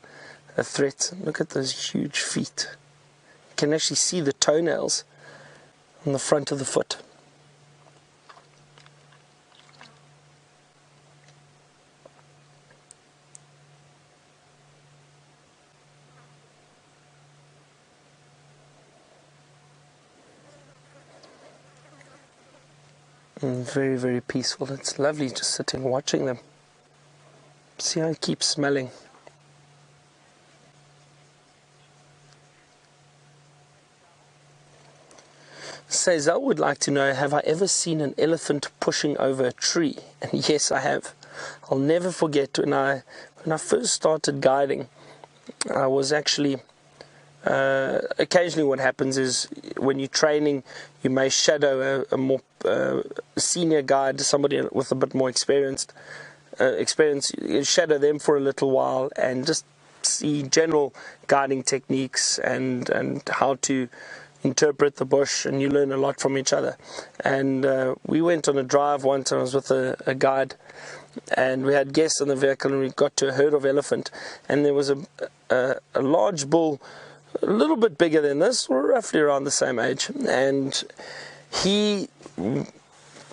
a threat. Look at those huge feet. You can actually see the toenails on the front of the foot. And very, very peaceful. It's lovely just sitting watching them. See how he keeps smelling. Cesar would like to know, have I ever seen an elephant pushing over a tree? And yes, I have. I'll never forget when I first started guiding, I was actually occasionally what happens is when you're training, you may shadow a more senior guide, somebody with a bit more experience. You shadow them for a little while and just see general guiding techniques and how to interpret the bush, and you learn a lot from each other. And we went on a drive once. I was with a guide, and we had guests in the vehicle, and we got to a herd of elephant, and there was a large bull, a little bit bigger than this, roughly around the same age, and he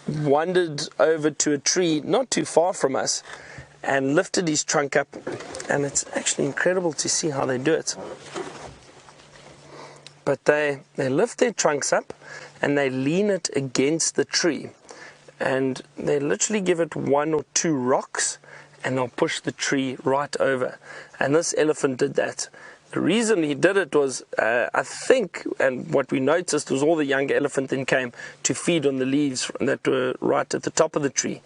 wandered over to a tree not too far from us and lifted his trunk up, and it's actually incredible to see how they do it. But they lift their trunks up and they lean it against the tree, and they literally give it 1 or 2 rocks and they'll push the tree right over. And this elephant did that. The reason he did it was, I think, and what we noticed was all the young elephant then came to feed on the leaves that were right at the top of the tree.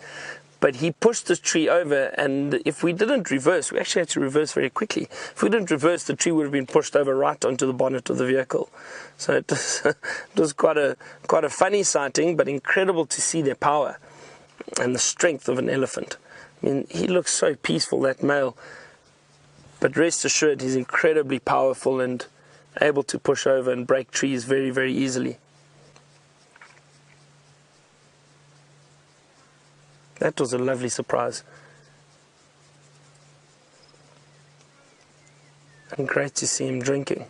But he pushed the tree over, and if we didn't reverse, we actually had to reverse very quickly. If we didn't reverse, the tree would have been pushed over right onto the bonnet of the vehicle. So it was quite a funny sighting, but incredible to see their power and the strength of an elephant. I mean, he looks so peaceful, that male. But rest assured, he's incredibly powerful and able to push over and break trees very, very easily. That was a lovely surprise. And great to see him drinking.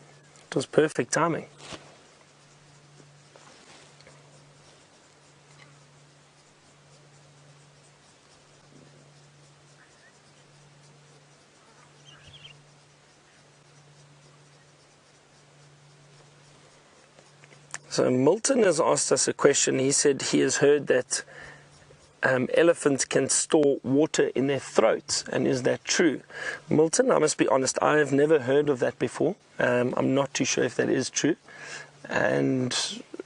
It was perfect timing. So Milton has asked us a question. He said he has heard that elephants can store water in their throats, and is that true? Milton, I must be honest, I have never heard of that before. I'm not too sure if that is true, and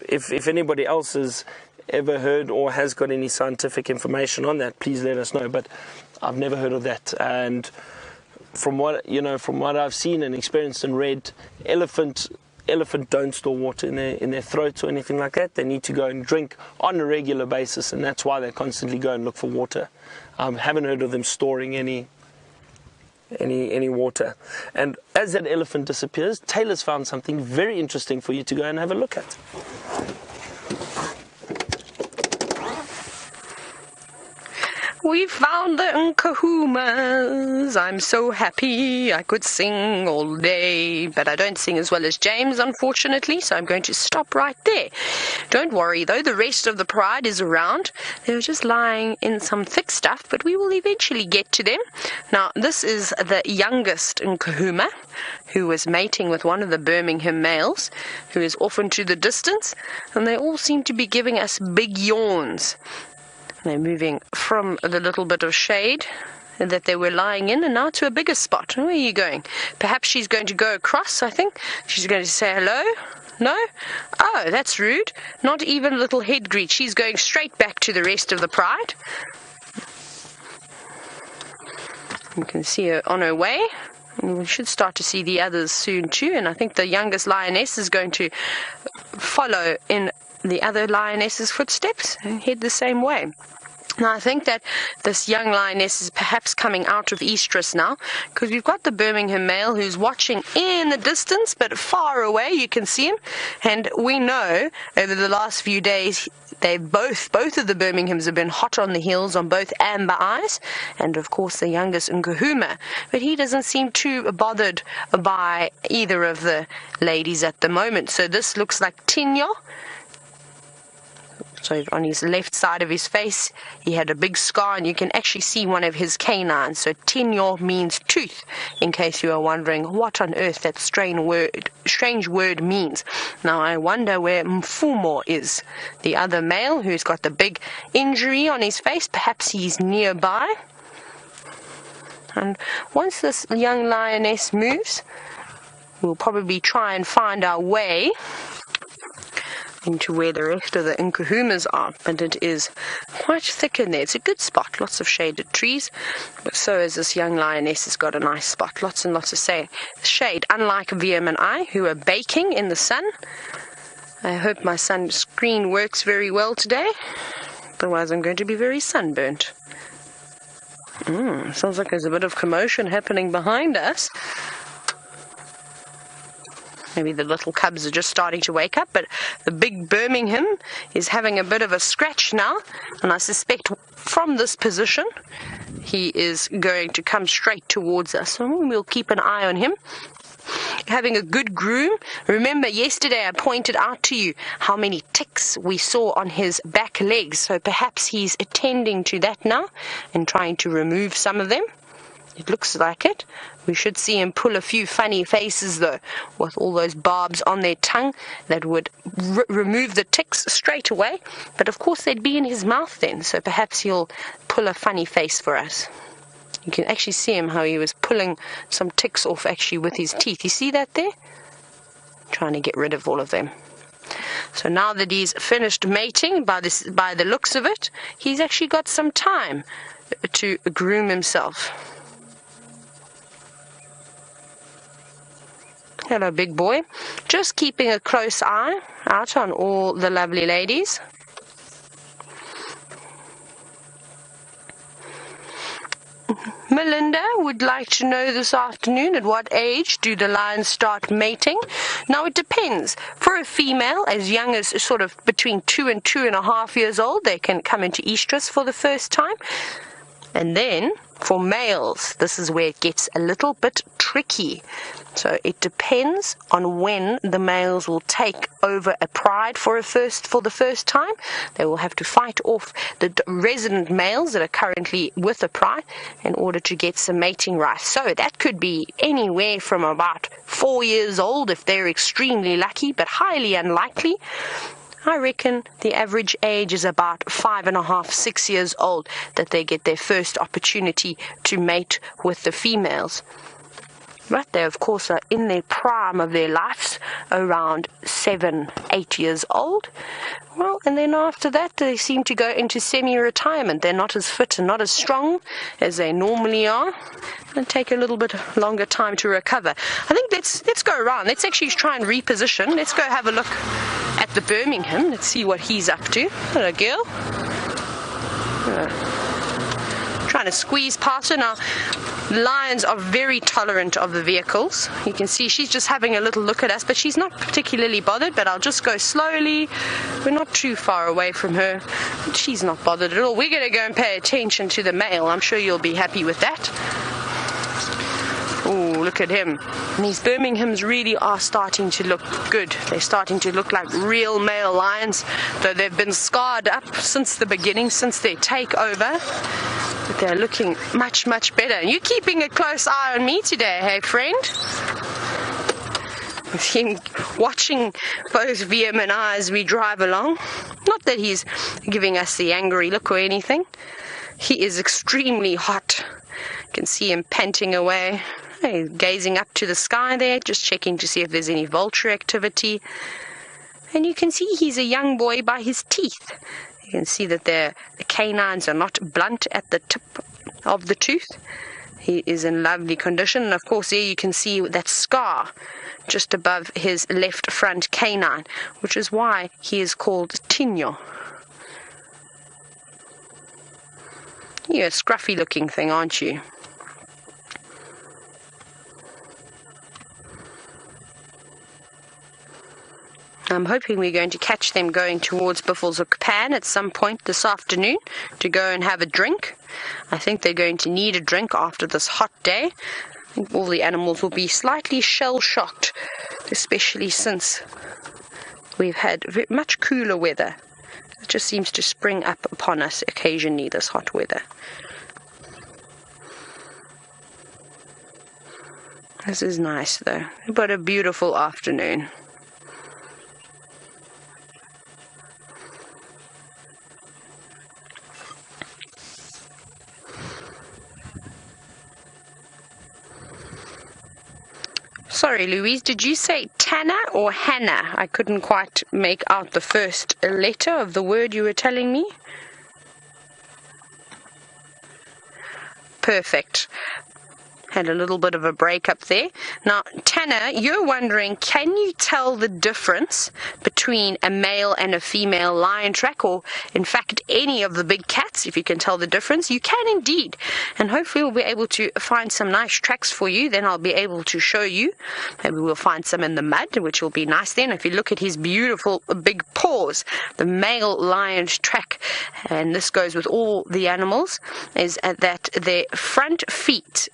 if anybody else has ever heard or has got any scientific information on that, please let us know. But I've never heard of that, and from what I've seen and experienced and read, elephant don't store water in their throats or anything like that. They need to go and drink on a regular basis, and that's why they constantly go and look for water. Haven't heard of them storing any water. And as that elephant disappears, Taylor's found something very interesting for you to go and have a look at. We found the Nkuhumas. I'm so happy. I could sing all day, but I don't sing as well as James, unfortunately, so I'm going to stop right there. Don't worry, though, the rest of the pride is around. They're just lying in some thick stuff, but we will eventually get to them. Now, this is the youngest Nkuhuma, who was mating with one of the Birmingham males, who is off into the distance, and they all seem to be giving us big yawns. They're moving from the little bit of shade that they were lying in and now to a bigger spot. Where are you going? Perhaps she's going to go across, I think. She's going to say hello. No? Oh, that's rude. Not even a little head greet. She's going straight back to the rest of the pride. You can see her on her way. And we should start to see the others soon too, and I think the youngest lioness is going to follow in the other lioness's footsteps and head the same way. Now, I think that this young lioness is perhaps coming out of estrus now, because we've got the Birmingham male who's watching in the distance, but far away you can see him. And we know over the last few days, both of the Birminghams have been hot on the heels on both amber eyes, and of course the youngest Nkuhuma. But he doesn't seem too bothered by either of the ladies at the moment. So this looks like Tinyo. So on his left side of his face, he had a big scar, and you can actually see one of his canines. So Tinyo means tooth, in case you are wondering what on earth that strange word means. Now I wonder where Mfumo is, the other male who's got the big injury on his face. Perhaps he's nearby. And once this young lioness moves, we'll probably try and find our way into where the rest of the Nkuhumas are, but it is quite thick in there. It's a good spot, lots of shaded trees, but so is this young lioness has got a nice spot, lots and lots of shade, unlike VM and I, who are baking in the sun. I hope my sunscreen works very well today, otherwise I'm going to be very sunburnt. Sounds like there's a bit of commotion happening behind us. Maybe the little cubs are just starting to wake up, but the big Birmingham is having a bit of a scratch now, and I suspect from this position he is going to come straight towards us, so we'll keep an eye on him. Having a good groom. Remember, yesterday I pointed out to you how many ticks we saw on his back legs, so perhaps he's attending to that now and trying to remove some of them. It looks like it. We should see him pull a few funny faces, though, with all those barbs on their tongue that would remove the ticks straight away. But of course they'd be in his mouth then, so perhaps he'll pull a funny face for us. You can actually see him, how he was pulling some ticks off actually with his teeth. You see that there? Trying to get rid of all of them. So now that he's finished mating, by the looks of it, he's actually got some time to groom himself. Hello, big boy. Just keeping a close eye out on all the lovely ladies. Melinda would like to know this afternoon, at what age do the lions start mating? Now, it depends. For a female, as young as sort of between 2 and 2.5 years old, they can come into estrus for the first time. And then, for males, this is where it gets a little bit tricky. So it depends on when the males will take over a pride for the first time. They will have to fight off the resident males that are currently with a pride in order to get some mating rights. So that could be anywhere from about 4 years old if they're extremely lucky, but highly unlikely. I reckon the average age is about 5.5, 6 years old that they get their first opportunity to mate with the females. But they, of course, are in their prime of their lives, around 7, 8 years old. Well, and then after that, they seem to go into semi-retirement. They're not as fit and not as strong as they normally are, and take a little bit longer time to recover. I think let's go around. Let's actually try and reposition. Let's go have a look at the Birmingham. Let's see what he's up to. Hello, girl. Trying to squeeze past her. Now, lions are very tolerant of the vehicles. You can see she's just having a little look at us, but she's not particularly bothered. But I'll just go slowly. We're not too far away from her. But she's not bothered at all. We're going to go and pay attention to the male. I'm sure you'll be happy with that. Oh, look at him. And these Birminghams really are starting to look good. They're starting to look like real male lions, though they've been scarred up since the beginning, since their takeover. But they're looking much, much better. And you're keeping a close eye on me today, hey friend? With him watching both VM and I as we drive along. Not that he's giving us the angry look or anything. He is extremely hot. You can see him panting away. He's gazing up to the sky there, just checking to see if there's any vulture activity. And you can see he's a young boy by his teeth. You can see that the canines are not blunt at the tip of the tooth. He is in lovely condition, and of course there you can see that scar just above his left front canine, which is why he is called Tinyo. You're a scruffy looking thing, aren't you? I'm hoping we're going to catch them going towards Buffelshoek at some point this afternoon to go and have a drink. I think they're going to need a drink after this hot day. I think all the animals will be slightly shell-shocked, especially since we've had much cooler weather. It just seems to spring up upon us occasionally, this hot weather. This is nice though, but a beautiful afternoon. Sorry, Louise, did you say Tanner or Hannah? I couldn't quite make out the first letter of the word you were telling me. Perfect. Had a little bit of a break up there. Now, Tanner, you're wondering, can you tell the difference between a male and a female lion track, or in fact any of the big cats? If you can tell the difference, you can indeed. And hopefully we'll be able to find some nice tracks for you. Then I'll be able to show you. Maybe we'll find some in the mud, which will be nice then. If you look at his beautiful big paws, the male lion's track, and this goes with all the animals, is that their front feet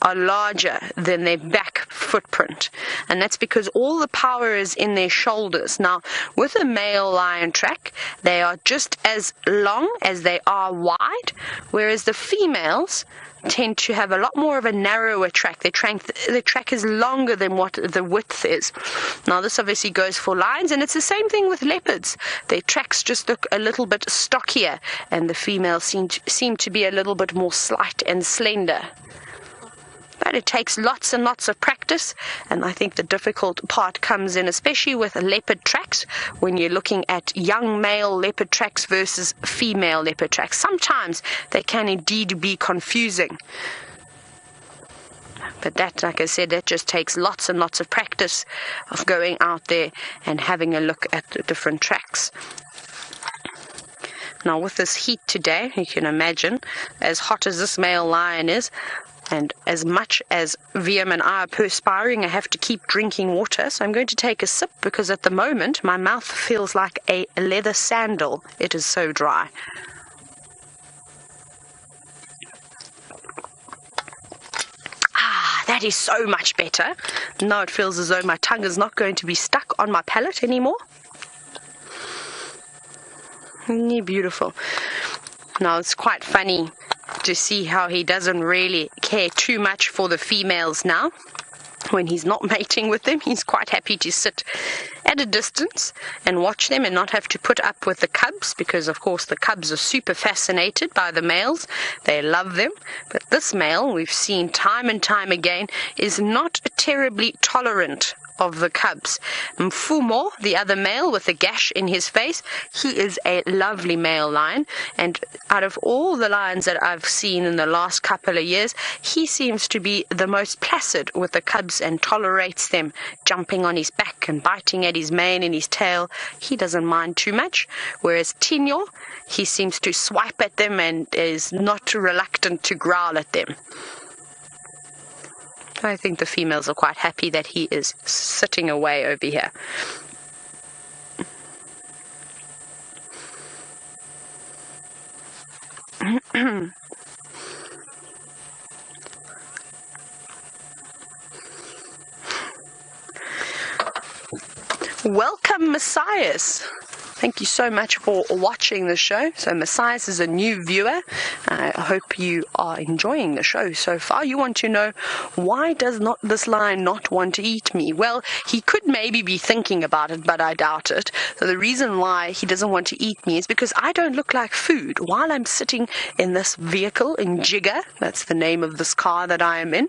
are larger than their back footprint, and that's because all the power is in their shoulders. Now, with a male lion track, they are just as long as they are wide, whereas the females tend to have a lot more of a narrower track. The track is longer than what the width is. Now, this obviously goes for lions, and it's the same thing with leopards. Their tracks just look a little bit stockier, and the females seem to be a little bit more slight and slender. But it takes lots and lots of practice, and I think the difficult part comes in, especially with leopard tracks, when you're looking at young male leopard tracks versus female leopard tracks. Sometimes they can indeed be confusing. But that, like I said, that just takes lots and lots of practice of going out there and having a look at the different tracks. Now, with this heat today, you can imagine, as hot as this male lion is, and as much as VM and I are perspiring, I have to keep drinking water. So I'm going to take a sip, because at the moment my mouth feels like a leather sandal. It is so dry. Ah, that is so much better. Now it feels as though my tongue is not going to be stuck on my palate anymore. Beautiful. Now, it's quite funny to see how he doesn't really care too much for the females now. When he's not mating with them, he's quite happy to sit at a distance and watch them and not have to put up with the cubs, because of course the cubs are super fascinated by the males. They love them. But this male, we've seen time and time again, is not terribly tolerant of the cubs. Mfumo, the other male with the gash in his face, he is a lovely male lion, and out of all the lions that I've seen in the last couple of years, he seems to be the most placid with the cubs and tolerates them jumping on his back and biting at his mane and his tail. He doesn't mind too much, whereas Tinyo, he seems to swipe at them and is not reluctant to growl at them. I think the females are quite happy that he is sitting away over here. Welcome, Messias. Thank you so much for watching the show. So Messias is a new viewer. I hope you are enjoying the show so far. You want to know, why does not this lion not want to eat me? Well, he could maybe be thinking about it, but I doubt it. So the reason why he doesn't want to eat me is because I don't look like food. While I'm sitting in this vehicle in Jigga, that's the name of this car that I am in,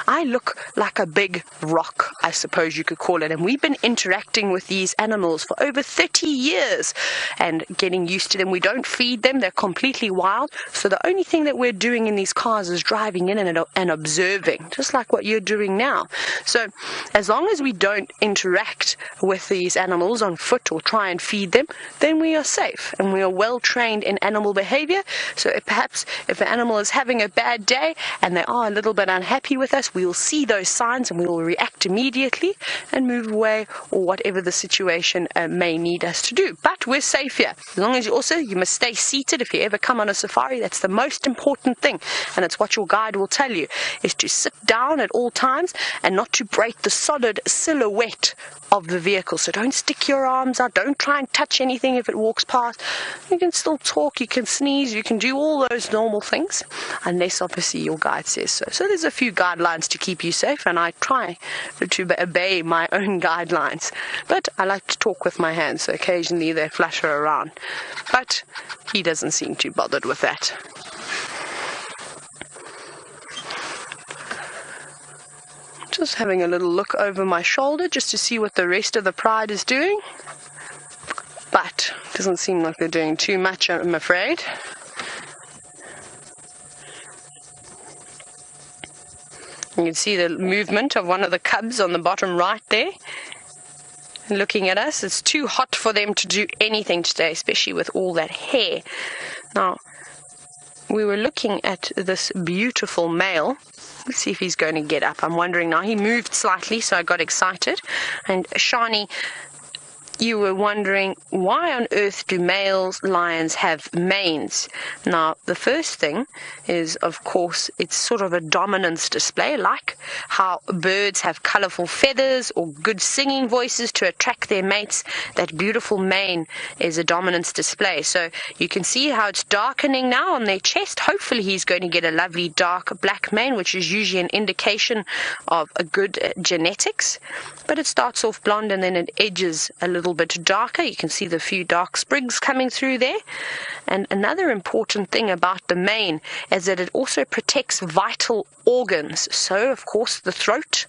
I look like a big rock, I suppose you could call it. And we've been interacting with these animals for over 30 years. years and getting used to them. We don't feed them. They're completely wild. So the only thing that we're doing in these cars is driving in and observing, just like what you're doing now. So as long as we don't interact with these animals on foot or try and feed them, then we are safe and we are well trained in animal behavior. So perhaps if an animal is having a bad day and they are a little bit unhappy with us, we will see those signs and we will react immediately and move away, or whatever the situation may need us to do. But we're safe here. As long as you must stay seated. If you ever come on a safari, that's the most important thing, and it's what your guide will tell you, is to sit down at all times and not to break the solid silhouette of the vehicle. So don't stick your arms out, don't try and touch anything if it walks past. You can still talk, you can sneeze, you can do all those normal things, unless obviously your guide says so. So there's a few guidelines to keep you safe, and I try to obey my own guidelines. But I like to talk with my hands, so occasionally they flutter around. But he doesn't seem too bothered with that. Just having a little look over my shoulder just to see what the rest of the pride is doing. But it doesn't seem like they're doing too much, I'm afraid. You can see the movement of one of the cubs on the bottom right there. Looking at us. It's too hot for them to do anything today, especially with all that hair. Now, we were looking at this beautiful male. Let's see if he's going to get up. I'm wondering now. He moved slightly, so I got excited. And Shani, you were wondering, why on earth do male lions have manes? Now, the first thing is, of course, it's sort of a dominance display, like how birds have colorful feathers or good singing voices to attract their mates. That beautiful mane is a dominance display. So you can see how it's darkening now on their chest. Hopefully he's going to get a lovely dark black mane, which is usually an indication of a good genetics. But it starts off blonde and then it edges a little bit darker. You can see the few dark sprigs coming through there. And another important thing about the mane is that it also protects vital organs. So, of course, the throat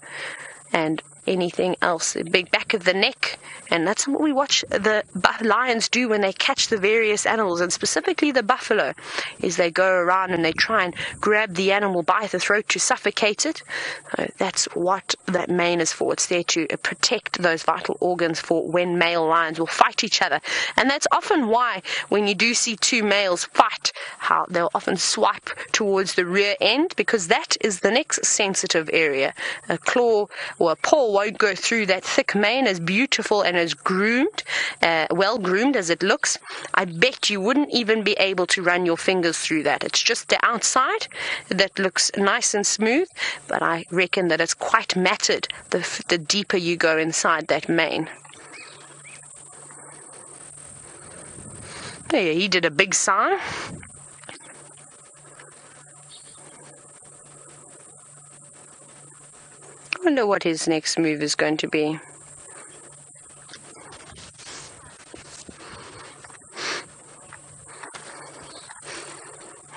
and anything else, the big back of the neck. And that's what we watch the lions do when they catch the various animals, and specifically the buffalo, is they go around and they try and grab the animal by the throat to suffocate it. That's what that mane is for. It's there to protect those vital organs for when male lions will fight each other. And that's often why when you do see two males fight, how they'll often swipe towards the rear end, because that is the next sensitive area. A claw or a paw won't go through that thick mane, as beautiful and as groomed, well groomed as it looks. I bet you wouldn't even be able to run your fingers through that. It's just the outside that looks nice and smooth, but I reckon that it's quite matted the deeper you go inside that mane. There, he did a big sigh. I wonder what his next move is going to be.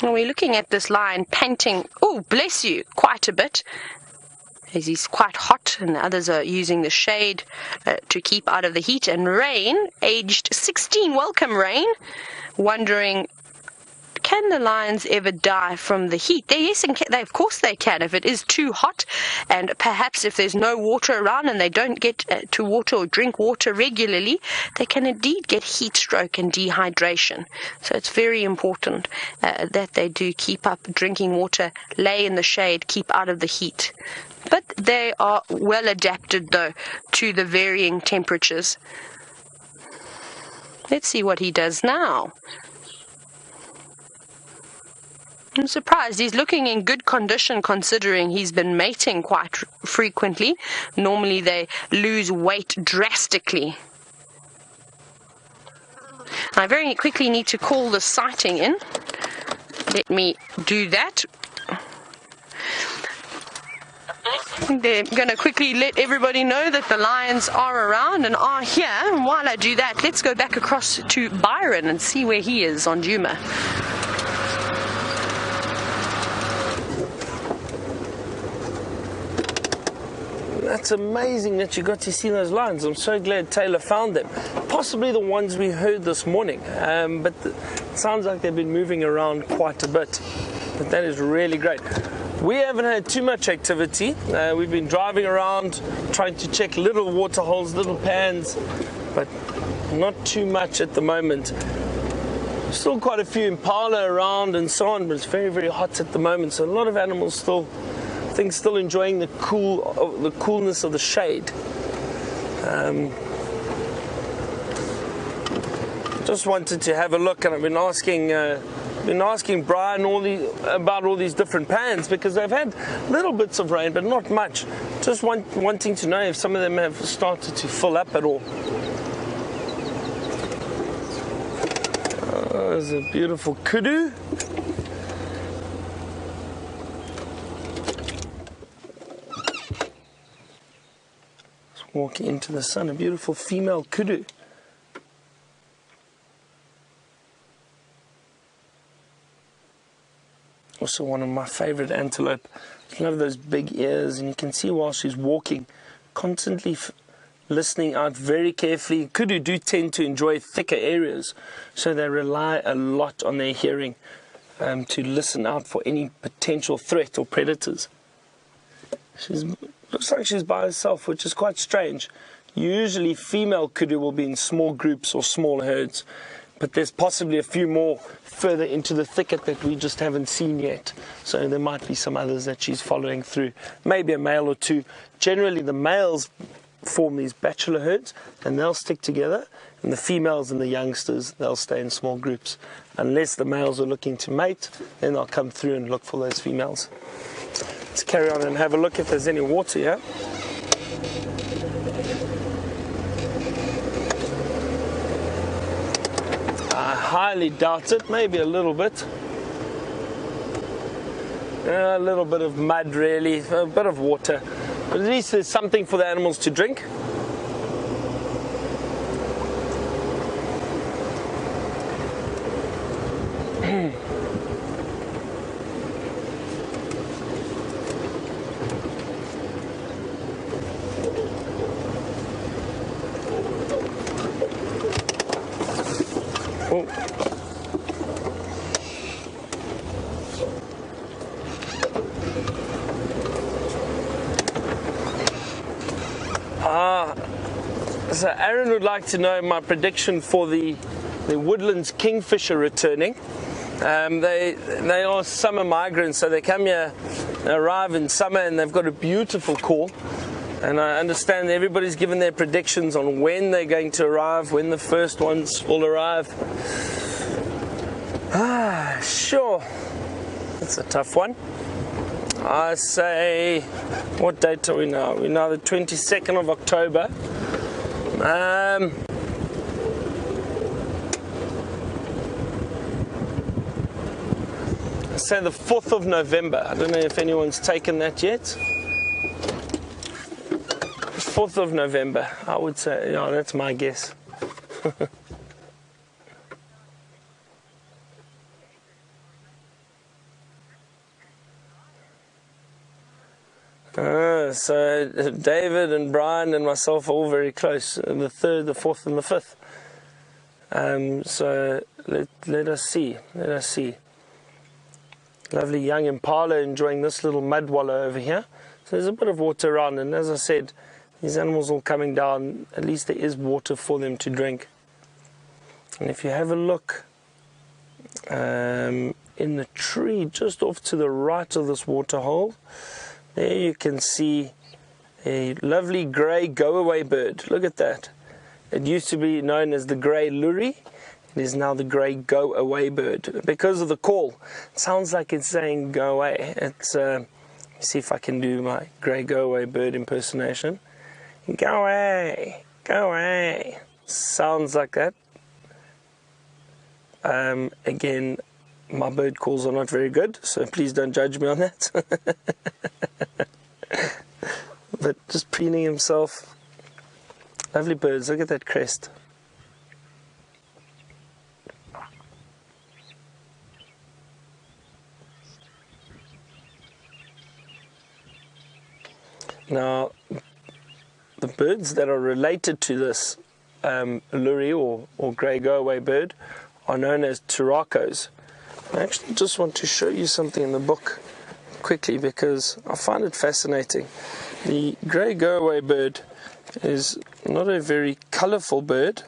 And we're looking at this lion panting, oh, bless you, quite a bit, as he's quite hot, and the others are using the shade to keep out of the heat. And Rain, aged 16, welcome Rain, wondering, can the lions ever die from the heat? Yes, of course they can. If it is too hot, and perhaps if there's no water around and they don't get to water or drink water regularly, they can indeed get heat stroke and dehydration. So it's very important that they do keep up drinking water, lay in the shade, keep out of the heat. But they are well adapted, though, to the varying temperatures. Let's see what he does now. I'm surprised. He's looking in good condition considering he's been mating quite frequently. Normally they lose weight drastically. I very quickly need to call the sighting in. Let me do that. They're going to quickly let everybody know that the lions are around and are here. And while I do that, let's go back across to Byron and see where he is on Djuma. It's amazing that you got to see those lions. I'm so glad Taylor found them. Possibly the ones we heard this morning, but it sounds like they've been moving around quite a bit. But that is really great. We haven't had too much activity. We've been driving around trying to check little water holes, little pans, but not too much at the moment. Still quite a few impala around and so on, but it's very, very hot at the moment. So a lot of animals still enjoying the coolness of the shade. Just wanted to have a look, and I've been asking Brian about all these different pans, because they've had little bits of rain, but not much. Just wanting to know if some of them have started to fill up at all. There's a beautiful kudu. Let's walk into the sun. A beautiful female kudu. Also one of my favorite antelope. I love those big ears, and you can see while she's walking, constantly listening out very carefully. Kudu do tend to enjoy thicker areas, so they rely a lot on their hearing to listen out for any potential threat or predators. Looks like she's by herself, which is quite strange. Usually female kudu will be in small groups or small herds, but there's possibly a few more further into the thicket that we just haven't seen yet. So there might be some others that she's following through, maybe a male or two. Generally the males form these bachelor herds, and they'll stick together, and the females and the youngsters, they'll stay in small groups. Unless the males are looking to mate, then they'll come through and look for those females. Let's carry on and have a look if there's any water here. I highly doubt it, maybe a little bit. A little bit of mud really, a bit of water. But at least there's something for the animals to drink. Oh. So Aaron would like to know my prediction for the woodlands kingfisher returning. They are summer migrants, so they come here, they arrive in summer, and they've got a beautiful call. And I understand everybody's given their predictions on when they're going to arrive, when the first ones will arrive. Sure, that's a tough one. I say, what date are we now? We're now the 22nd of October. I say the 4th of November. I don't know if anyone's taken that yet. 4th of November, I would say. Yeah, that's my guess. So David and Brian and myself are all very close. The 3rd, the 4th, and the 5th. So let us see. Let us see. Lovely young impala enjoying this little mud wallow over here. So there's a bit of water around, and as I said, these animals all coming down. At least there is water for them to drink. And if you have a look in the tree just off to the right of this water hole, there you can see a lovely grey go-away bird. Look at that. It used to be known as the grey luri. It is now the grey go-away bird because of the call. It sounds like it's saying go away. It's let me see if I can do my grey go-away bird impersonation. Go away, go away. Sounds like that. Again, my bird calls are not very good, so please don't judge me on that. But just preening himself. Lovely birds, look at that crest. Now, birds that are related to this luri or grey go-away bird are known as turacos. I actually just want to show you something in the book quickly because I find it fascinating. The grey go-away bird is not a very colourful bird,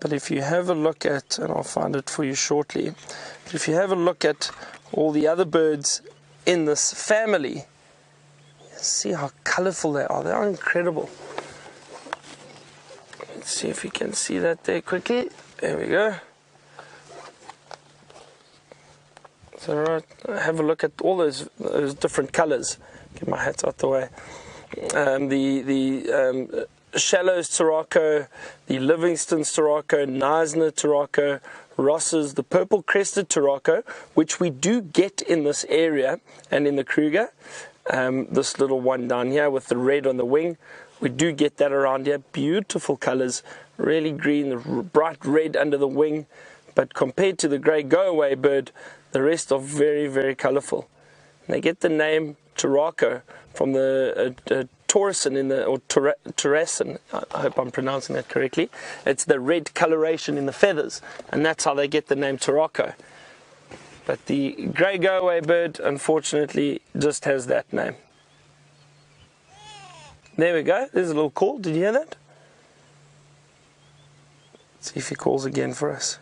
but if you have a look at, and I'll find it for you shortly, but if you have a look at all the other birds in this family, see how colourful they are. They are incredible. Let's see if you can see that there quickly. There we go. So right, have a look at all those different colours. Get my hat out the way. The Shallow's turaco, the Livingston's turaco, Neisner turaco, Ross's, the purple crested turaco, which we do get in this area and in the Kruger. This little one down here with the red on the wing, we do get that around here. Beautiful colours, really green, the bright red under the wing. But compared to the grey go-away bird, the rest are very, very colourful. And they get the name turaco from the Taurusson or Taurusson. I hope I'm pronouncing that correctly. It's the red coloration in the feathers, and that's how they get the name turaco. But the grey go-away bird, unfortunately, just has that name. There we go. There's a little call. Did you hear that? Let's see if he calls again for us.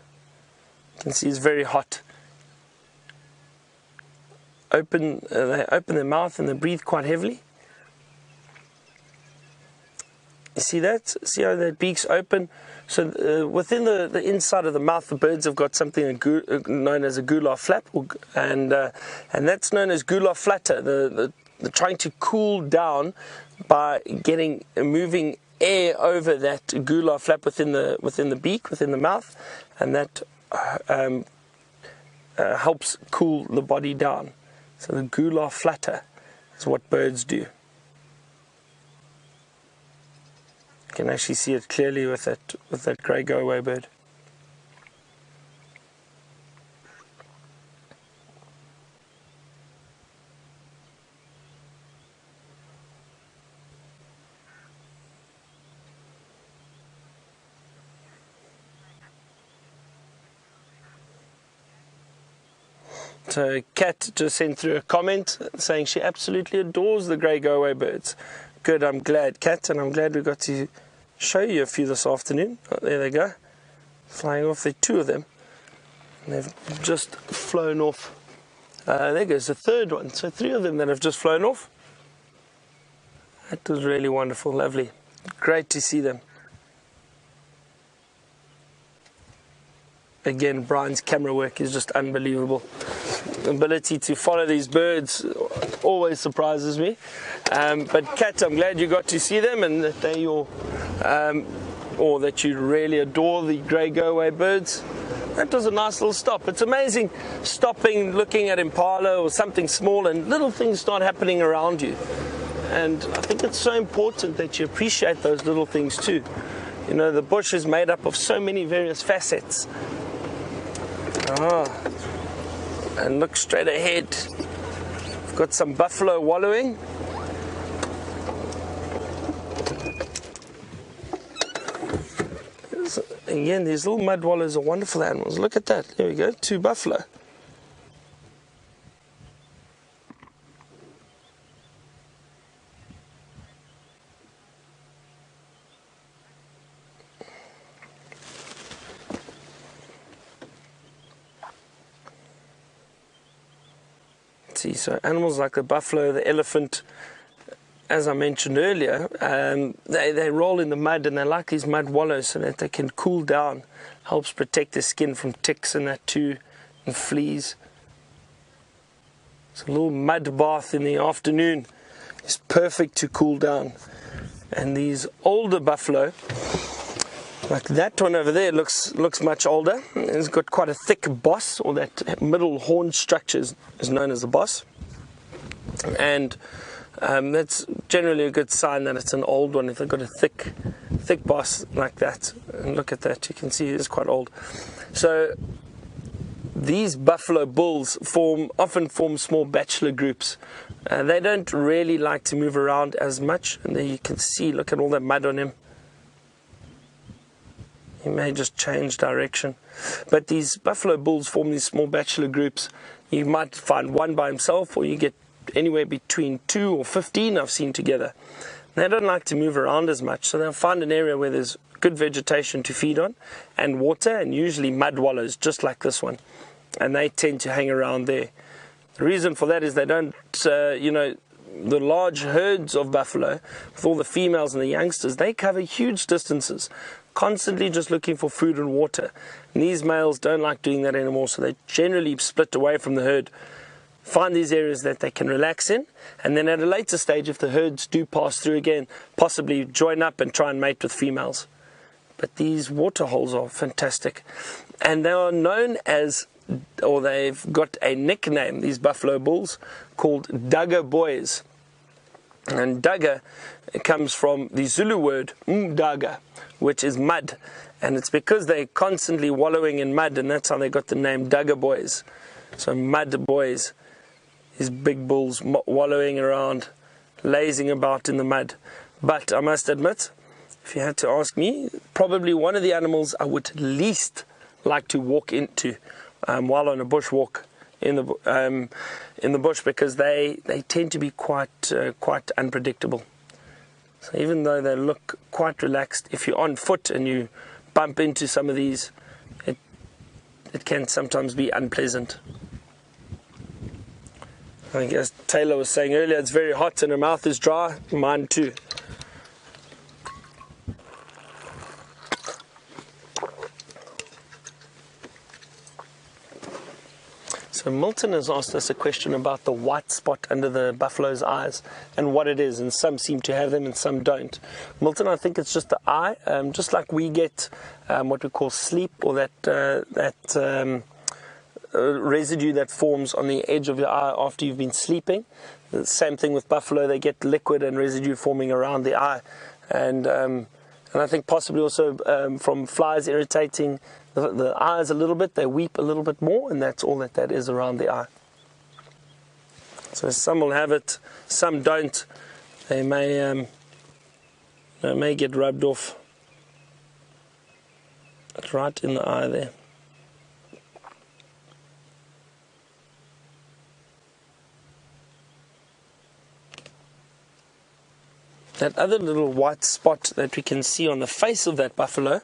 You can see it's very hot. They open their mouth and they breathe quite heavily. You see that? See how their beaks open? So within the inside of the mouth, the birds have got something known as a gular flap, and that's known as gular flutter. The trying to cool down by moving air over that gular flap within the beak, within the mouth, and that helps cool the body down. So the gular flutter is what birds do. You can actually see it clearly with that grey go-away bird. So Kat just sent through a comment saying she absolutely adores the grey go-away birds. Good, I'm glad, Kat, and I'm glad we got to show you a few this afternoon. Oh, there they go, flying off. There are two of them, and they've just flown off. There goes the third one. So three of them that have just flown off. That was really wonderful, lovely, great to see them. Again, Brian's camera work is just unbelievable. The ability to follow these birds always surprises me. But Kat, I'm glad you got to see them, and that they or that you really adore the grey go-away birds. That was a nice little stop. It's amazing stopping, looking at Impala or something small, and little things start happening around you. And I think it's so important that you appreciate those little things too. You know, the bush is made up of so many various facets. And look straight ahead. We've got some buffalo wallowing. Again, these little mud wallows are wonderful animals. Look at that. There we go, 2 buffalo. So animals like the buffalo, the elephant, as I mentioned earlier, they roll in the mud, and they like these mud wallows so that they can cool down. Helps protect their skin from ticks and that too, and fleas. So a little mud bath in the afternoon is perfect to cool down. And these older buffalo, like that one over there, looks much older. It's got quite a thick boss, or that middle horn structure is known as the boss. And that's generally a good sign that it's an old one if they've got a thick boss like that. And look at that, you can see it's quite old. So these buffalo bulls often form small bachelor groups. They don't really like to move around as much, and there you can see, look at all that mud on him. He may just change direction. But these buffalo bulls form these small bachelor groups. You might find one by himself, or you get anywhere between 2 or 15 I've seen together. They don't like to move around as much, so they'll find an area where there's good vegetation to feed on and water, and usually mud wallows just like this one, and they tend to hang around there. The reason for that is they don't, the large herds of buffalo with all the females and the youngsters, they cover huge distances, constantly just looking for food and water, and these males don't like doing that anymore, so they generally split away from the herd, find these areas that they can relax in, and then at a later stage, if the herds do pass through again, possibly join up and try and mate with females. But these water holes are fantastic, and they are known as, or they've got a nickname, these buffalo bulls, called Dugger boys. And Dugger comes from the Zulu word Mdaga, which is mud, and it's because they're constantly wallowing in mud, and that's how they got the name Dugger boys. So mud boys, these big bulls wallowing around, lazing about in the mud. But I must admit, if you had to ask me, probably one of the animals I would least like to walk into while on a bush walk in the bush, because they tend to be quite unpredictable. So even though they look quite relaxed, if you're on foot and you bump into some of these, it can sometimes be unpleasant. I think, as Taylor was saying earlier, it's very hot and her mouth is dry. Mine too. So Milton has asked us a question about the white spot under the buffalo's eyes and what it is, and some seem to have them and some don't. Milton, I think it's just the eye, just like we get what we call sleep, or that residue that forms on the edge of your eye after you've been sleeping. The same thing with buffalo, they get liquid and residue forming around the eye, and I think possibly also from flies irritating the eyes a little bit, they weep a little bit more, and that's all that is around the eye. So some will have it, some don't. They may get rubbed off. It's right in the eye there. That other little white spot that we can see on the face of that buffalo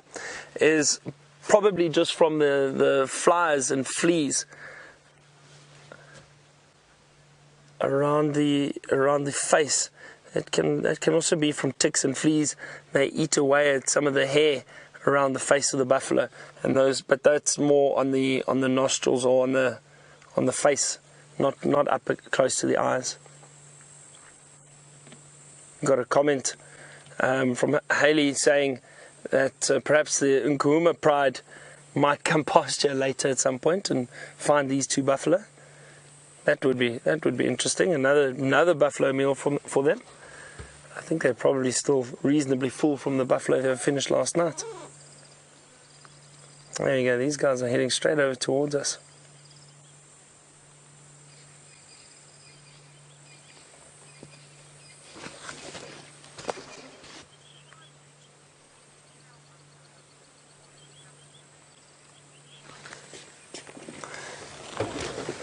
is probably just from the flies and fleas around the face. That can also be from ticks and fleas. They eat away at some of the hair around the face of the buffalo, but that's more on the nostrils or on the face, not up close to the eyes. Got a comment from Haley saying that perhaps the Nkuhuma pride might come past here later at some point and find these two buffalo. That would be interesting. Another buffalo meal for them. I think they're probably still reasonably full from the buffalo they finished last night. There you go. These guys are heading straight over towards us.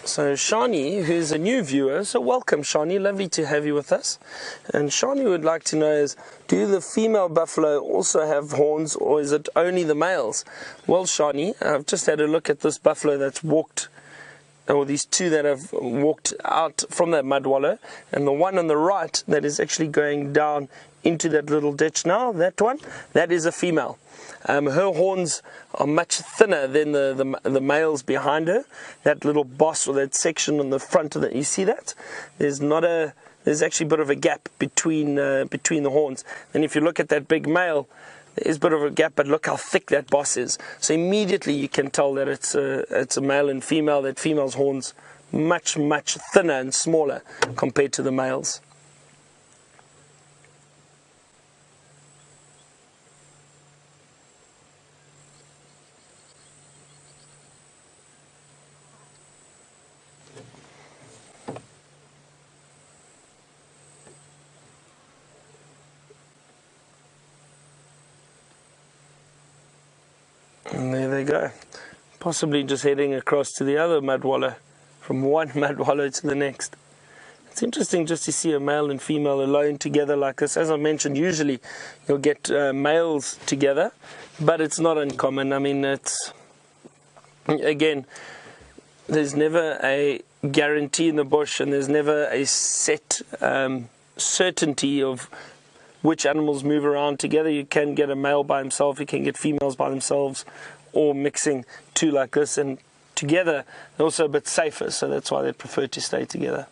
So Shani, who's a new viewer, so welcome Shani, lovely to have you with us. And Shani would like to know is, do the female buffalo also have horns, or is it only the males? Well Shani, I've just had a look at this buffalo that's walked, or these two that have walked out from that mud wallow, and the one on the right that is actually going down into that little ditch now, that one, that is a female. Her horns are much thinner than the males behind her. That little boss, or that section on the front of it, you see that? There's actually a bit of a gap between the horns. And if you look at that big male, there's a bit of a gap, but look how thick that boss is. So immediately you can tell that it's a male and female. That female's horns much thinner and smaller compared to the males. And there they go. Possibly just heading across to the other mud wallow, from one mud wallow to the next. It's interesting just to see a male and female alone together like this. As I mentioned, usually you'll get males together, but it's not uncommon. I mean, it's, again, there's never a guarantee in the bush, and there's never a set certainty of which animals move around together. You can get a male by himself, you can get females by themselves, or mixing two like this, and together they're also a bit safer, so that's why they prefer to stay together.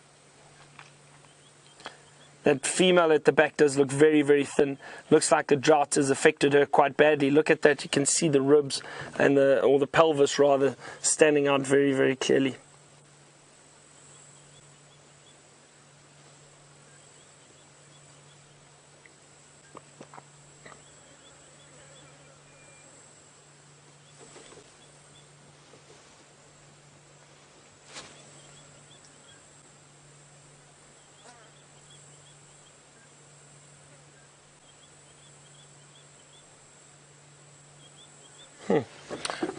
That female at the back does look very, very thin. Looks like the drought has affected her quite badly. Look at that, you can see the ribs and or the pelvis rather, standing out very, very clearly.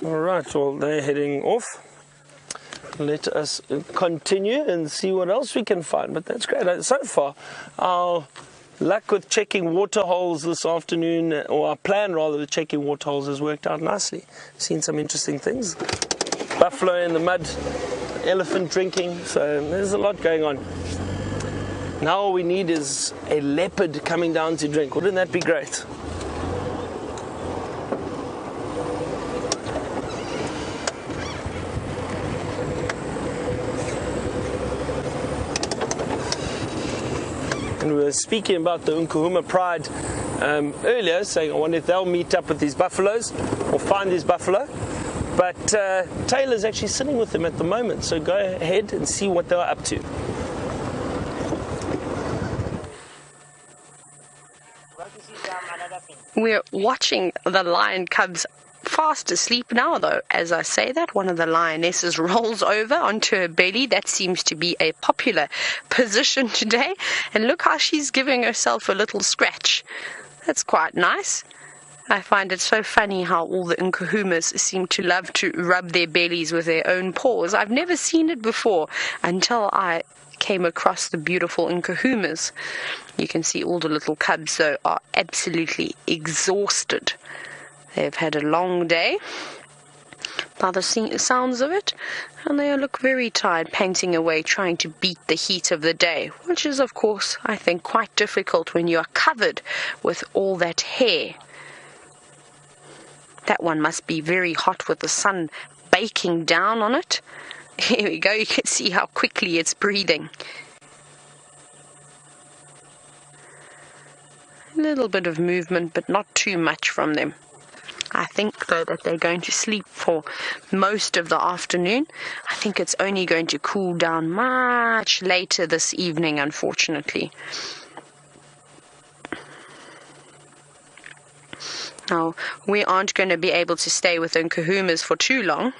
Alright, well, they're heading off. Let us continue and see what else we can find, but that's great. So far, our luck with checking water holes this afternoon, or our plan rather with checking water holes, has worked out nicely. Seen some interesting things. Buffalo in the mud, elephant drinking, so there's a lot going on. Now all we need is a leopard coming down to drink. Wouldn't that be great? And we were speaking about the Nkuhuma pride earlier, saying I wonder if they'll meet up with these buffaloes or find these buffalo. But Taylor's actually sitting with them at the moment, so go ahead and see what they're up to. We're watching the lion cubs fast asleep now, though. As I say that, one of the lionesses rolls over onto her belly. That seems to be a popular position today. And look how she's giving herself a little scratch. That's quite nice. I find it so funny how all the Nkuhumas seem to love to rub their bellies with their own paws. I've never seen it before until I came across the beautiful Nkuhumas. You can see all the little cubs, though, are absolutely exhausted. They've had a long day, by the sounds of it, and they look very tired, panting away, trying to beat the heat of the day, which is, of course, I think, quite difficult when you are covered with all that hair. That one must be very hot with the sun baking down on it. Here we go, you can see how quickly it's breathing. A little bit of movement, but not too much from them. I think, though, that they're going to sleep for most of the afternoon. I think it's only going to cool down much later this evening, unfortunately. Now, we aren't going to be able to stay with the Nkuhumas for too long.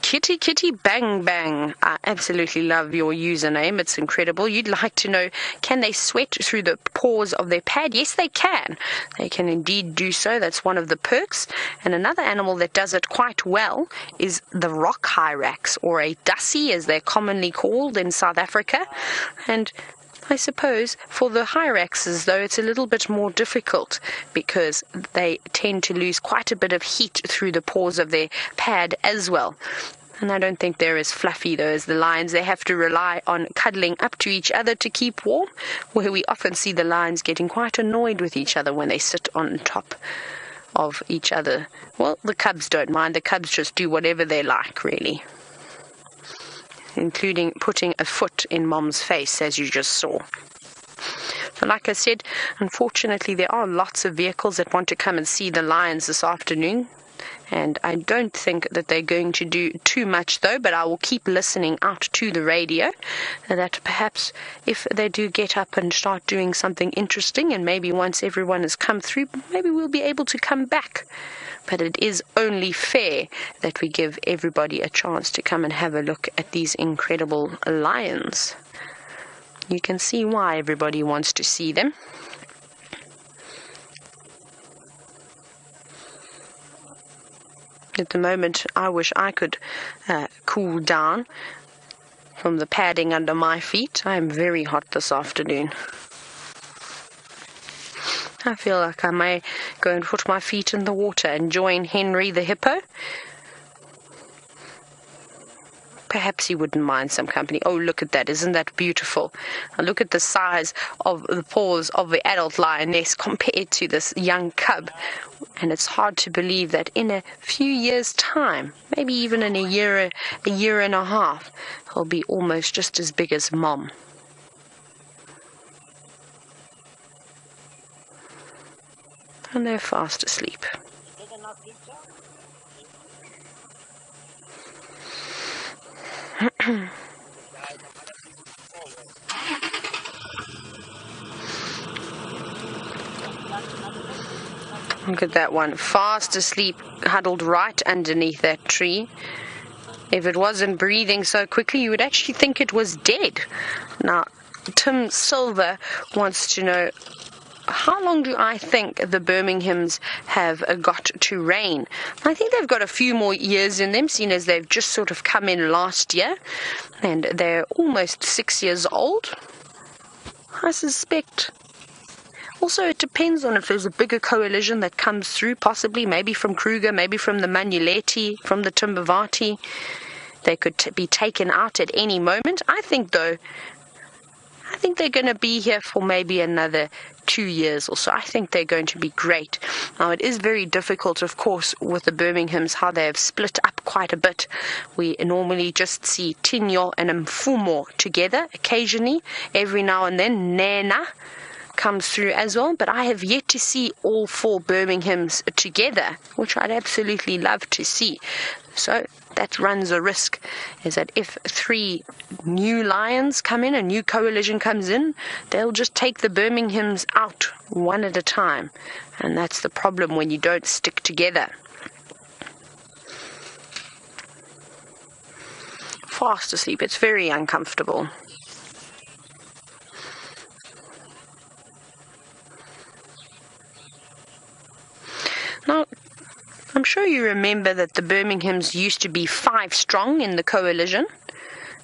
Kitty Kitty Bang Bang. I absolutely love your username. It's incredible. You'd like to know, can they sweat through the pores of their pad? Yes, they can. They can indeed do so. That's one of the perks. And another animal that does it quite well is the rock hyrax, or a dussie as they're commonly called in South Africa. And I suppose for the hyraxes, though, it's a little bit more difficult because they tend to lose quite a bit of heat through the pores of their pad as well. And I don't think they're as fluffy, though, as the lions. They have to rely on cuddling up to each other to keep warm, where we often see the lions getting quite annoyed with each other when they sit on top of each other. Well, the cubs don't mind. The cubs just do whatever they like, really, including putting a foot in Mom's face, as you just saw. So like I said, unfortunately, there are lots of vehicles that want to come and see the lions this afternoon. And I don't think that they're going to do too much, though, but I will keep listening out to the radio, that perhaps if they do get up and start doing something interesting, and maybe once everyone has come through, maybe we'll be able to come back. But it is only fair that we give everybody a chance to come and have a look at these incredible lions. You can see why everybody wants to see them. At the moment, I wish I could cool down from the padding under my feet. I am very hot this afternoon. I feel like I may go and put my feet in the water and join Henry the hippo. Perhaps he wouldn't mind some company. Oh, look at that. Isn't that beautiful? And look at the size of the paws of the adult lioness compared to this young cub. And it's hard to believe that in a few years' time, maybe even in a year and a half, he'll be almost just as big as Mom. And they're fast asleep. Look at that one, fast asleep, huddled right underneath that tree. If it wasn't breathing so quickly, you would actually think it was dead. Now, Tim Silver wants to know, how long do I think the Birminghams have got to reign? I think they've got a few more years in them, seeing as they've just sort of come in last year, and they're almost 6 years old, I suspect. Also, it depends on if there's a bigger coalition that comes through, possibly, maybe from Kruger, maybe from the Manuleti, from the Timbavati. They could be taken out at any moment. I think they're going to be here for maybe another 2 years or so. I think they're going to be great. Now, it is very difficult, of course, with the Birminghams, how they have split up quite a bit. We normally just see Tinyo and Mfumo together occasionally. Every now and then, Nana comes through as well, but I have yet to see all 4 Birminghams together, which I'd absolutely love to see. So that runs a risk, is that if 3 new lions come in, a new coalition comes in, they'll just take the Birminghams out one at a time, and that's the problem when you don't stick together. Fast asleep, it's very uncomfortable. Now, I'm sure you remember that the Birminghams used to be 5 strong in the coalition,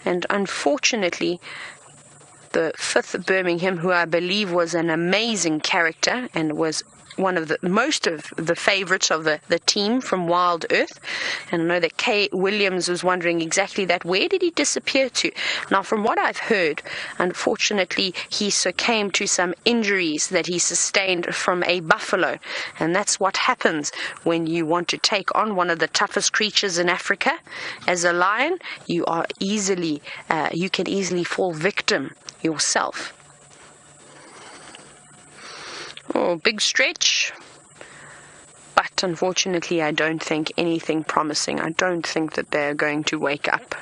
and unfortunately, the 5th Birmingham, who I believe was an amazing character and was one of the most of the favorites of the team from Wild Earth. And I know that Kay Williams was wondering exactly that. Where did he disappear to? Now, from what I've heard, unfortunately, he succumbed to some injuries that he sustained from a buffalo. And that's what happens when you want to take on one of the toughest creatures in Africa. As a lion, you can easily fall victim yourself. Oh, big stretch. But unfortunately, I don't think anything promising. I don't think that they're going to wake up.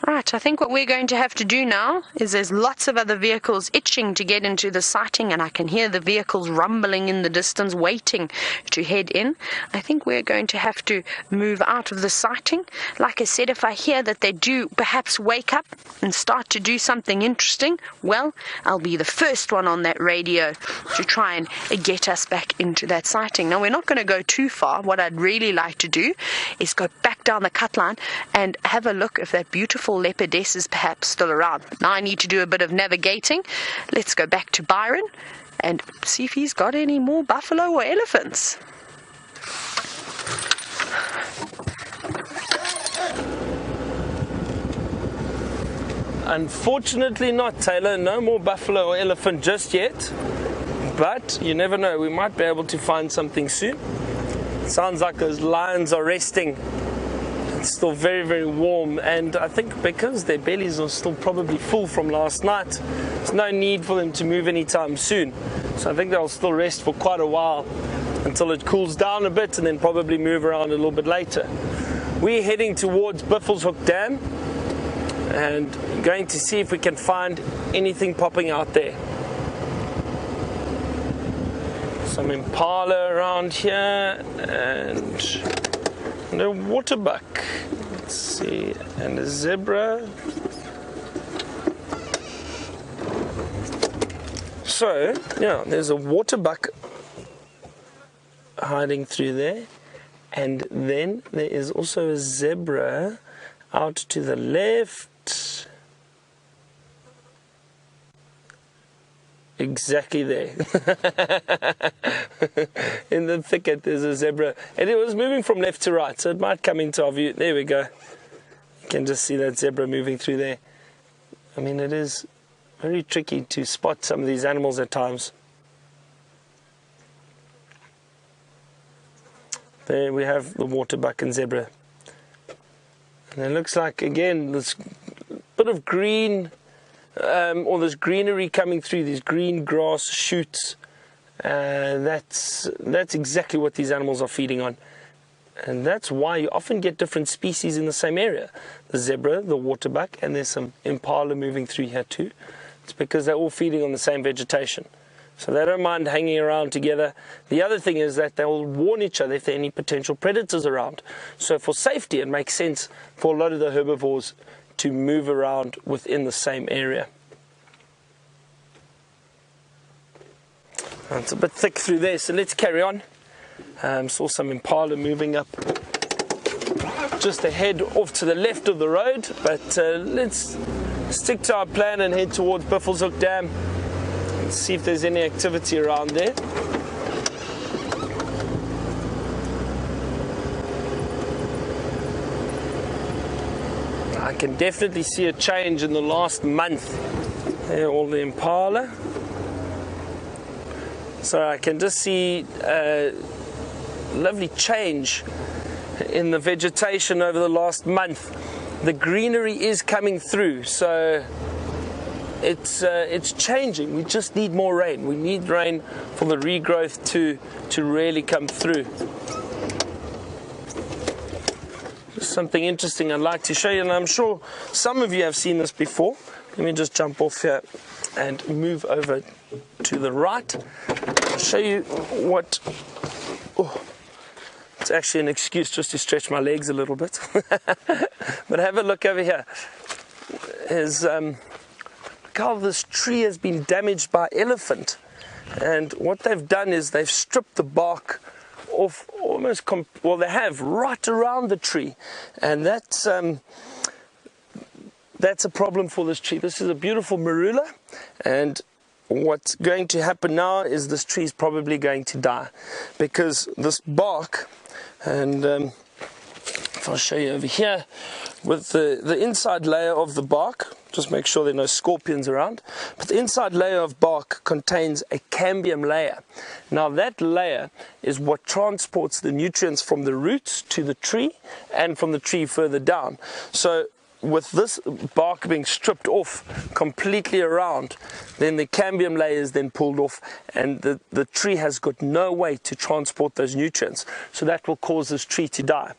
Right, I think what we're going to have to do now is there's lots of other vehicles itching to get into the sighting, and I can hear the vehicles rumbling in the distance, waiting to head in. I think we're going to have to move out of the sighting. Like I said, if I hear that they do perhaps wake up and start to do something interesting, well, I'll be the first one on that radio to try and get us back into that sighting. Now, we're not going to go too far. What I'd really like to do is go back down the cut line and have a look if that beautiful leopardess is perhaps still around. Now I need to do a bit of navigating. Let's go back to Byron and see if he's got any more buffalo or elephants. Unfortunately not, Taylor. No more buffalo or elephant just yet. But you never know. We might be able to find something soon. Sounds like those lions are resting. It's still very, very warm, and I think because their bellies are still probably full from last night, there's no need for them to move anytime soon. So I think they'll still rest for quite a while until it cools down a bit, and then probably move around a little bit later. We're heading towards Buffelshoek Dam and going to see if we can find anything popping out there. Some Impala around here, and and a waterbuck. Let's see, and a zebra. So, yeah, there's a waterbuck hiding through there, and then there is also a zebra out to the left. Exactly there. In the thicket there's a zebra, and it was moving from left to right, so it might come into our view. There we go. You can just see that zebra moving through there. I mean, it is very tricky to spot some of these animals at times. There we have the waterbuck and zebra. And it looks like, again, this bit of green, or this greenery coming through, these green grass shoots. That's exactly what these animals are feeding on. And that's why you often get different species in the same area. The zebra, the waterbuck, and there's some impala moving through here too. It's because they're all feeding on the same vegetation. So they don't mind hanging around together. The other thing is that they'll warn each other if there are any potential predators around. So for safety, it makes sense for a lot of the herbivores to move around within the same area. And it's a bit thick through there, so let's carry on. Saw some impala moving up just ahead off to the left of the road, but let's stick to our plan and head towards Buffelshoek Dam. Let's see if there's any activity around there. I can definitely see a change in the last month. There, all the impala. So I can just see a lovely change in the vegetation over the last month. The greenery is coming through, so it's changing. We just need more rain. We need rain for the regrowth to really come through. Just something interesting I'd like to show you, and I'm sure some of you have seen this before. Let me just jump off here and move over to the right. I'll show you what... Oh, it's actually an excuse just to stretch my legs a little bit. But have a look over here. Look how this tree has been damaged by elephant. And what they've done is they've stripped the bark off almost... well, they have right around the tree. And that's a problem for this tree. This is a beautiful marula, and what's going to happen now is this tree is probably going to die because this bark, and if I'll show you over here with the inside layer of the bark, just make sure there are no scorpions around, but the inside layer of bark contains a cambium layer. Now that layer is what transports the nutrients from the roots to the tree and from the tree further down. So with this bark being stripped off completely around, then the cambium layer is then pulled off, and the tree has got no way to transport those nutrients. So that will cause this tree to die.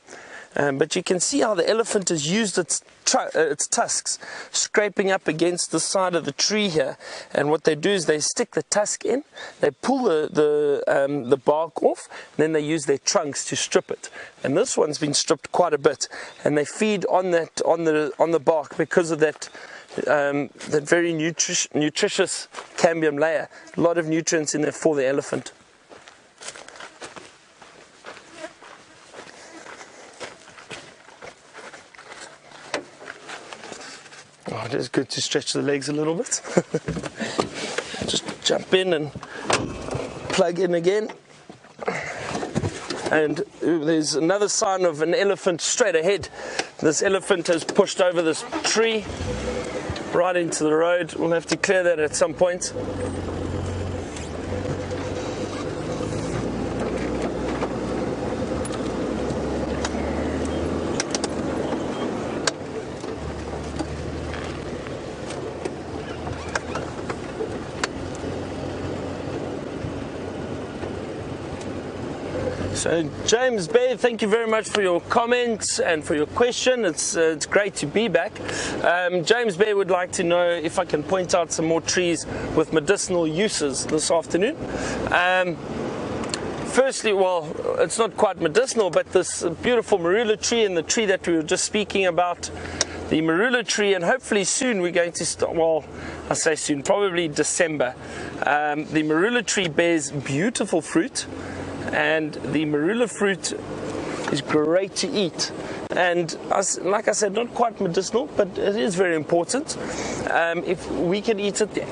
But you can see how the elephant has used its tusks, scraping up against the side of the tree here. And what they do is they stick the tusk in, they pull the bark off, and then they use their trunks to strip it. And this one's been stripped quite a bit, and they feed on that on the bark because of that very nutritious cambium layer. A lot of nutrients in there for the elephant. Oh, it is good to stretch the legs a little bit. Just jump in and plug in again. And there's another sign of an elephant straight ahead. This elephant has pushed over this tree right into the road. We'll have to clear that at some point. So James Bear, thank you very much for your comments and for your question. It's great to be back. James Bear would like to know if I can point out some more trees with medicinal uses this afternoon. Firstly, well, it's not quite medicinal, but this beautiful marula tree and the tree that we were just speaking about, the marula tree, and hopefully soon we're going to start, well, I say soon, probably December. The marula tree bears beautiful fruit, and the marula fruit is great to eat. And like I said, not quite medicinal, but it is very important. If we can eat it, the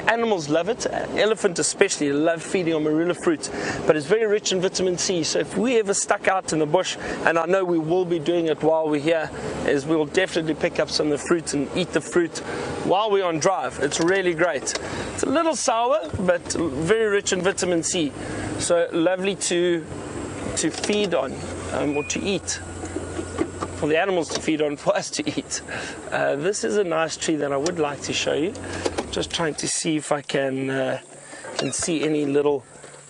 animals love it. Elephant especially love feeding on marula fruit, but it's very rich in vitamin C. So if we ever stuck out in the bush, and I know we will be doing it while we're here, is we'll definitely pick up some of the fruit and eat the fruit while we're on drive. It's really great. It's a little sour, but very rich in vitamin C. So lovely to feed on, or to eat. For the animals to feed on, for us to eat. This is a nice tree that I would like to show you. Just trying to see if I can see any little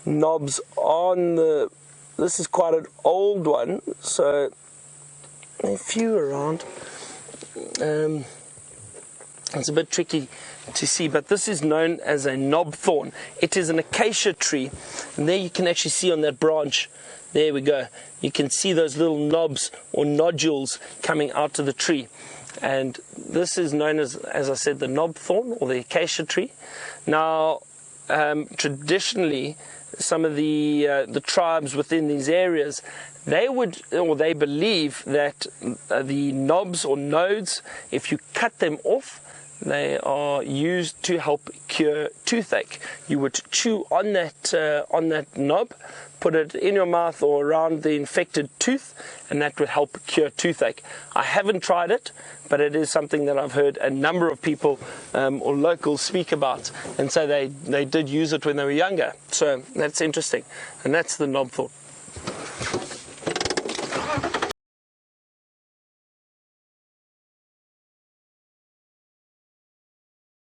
knobs on the. This is quite an old one, so a few around. It's a bit tricky to see, but this is known as a knob thorn. It is an acacia tree, and there you can actually see on that branch. There we go. You can see those little knobs or nodules coming out of the tree. And this is known as I said, the knob thorn or the acacia tree. Now, traditionally, some of the tribes within these areas, they believe that the knobs or nodes, if you cut them off, they are used to help cure toothache. You would chew on that knob, put it in your mouth or around the infected tooth, and that would help cure toothache. I haven't tried it, but it is something that I've heard a number of people or locals speak about, and so they did use it when they were younger. So that's interesting, and that's the knob thorn.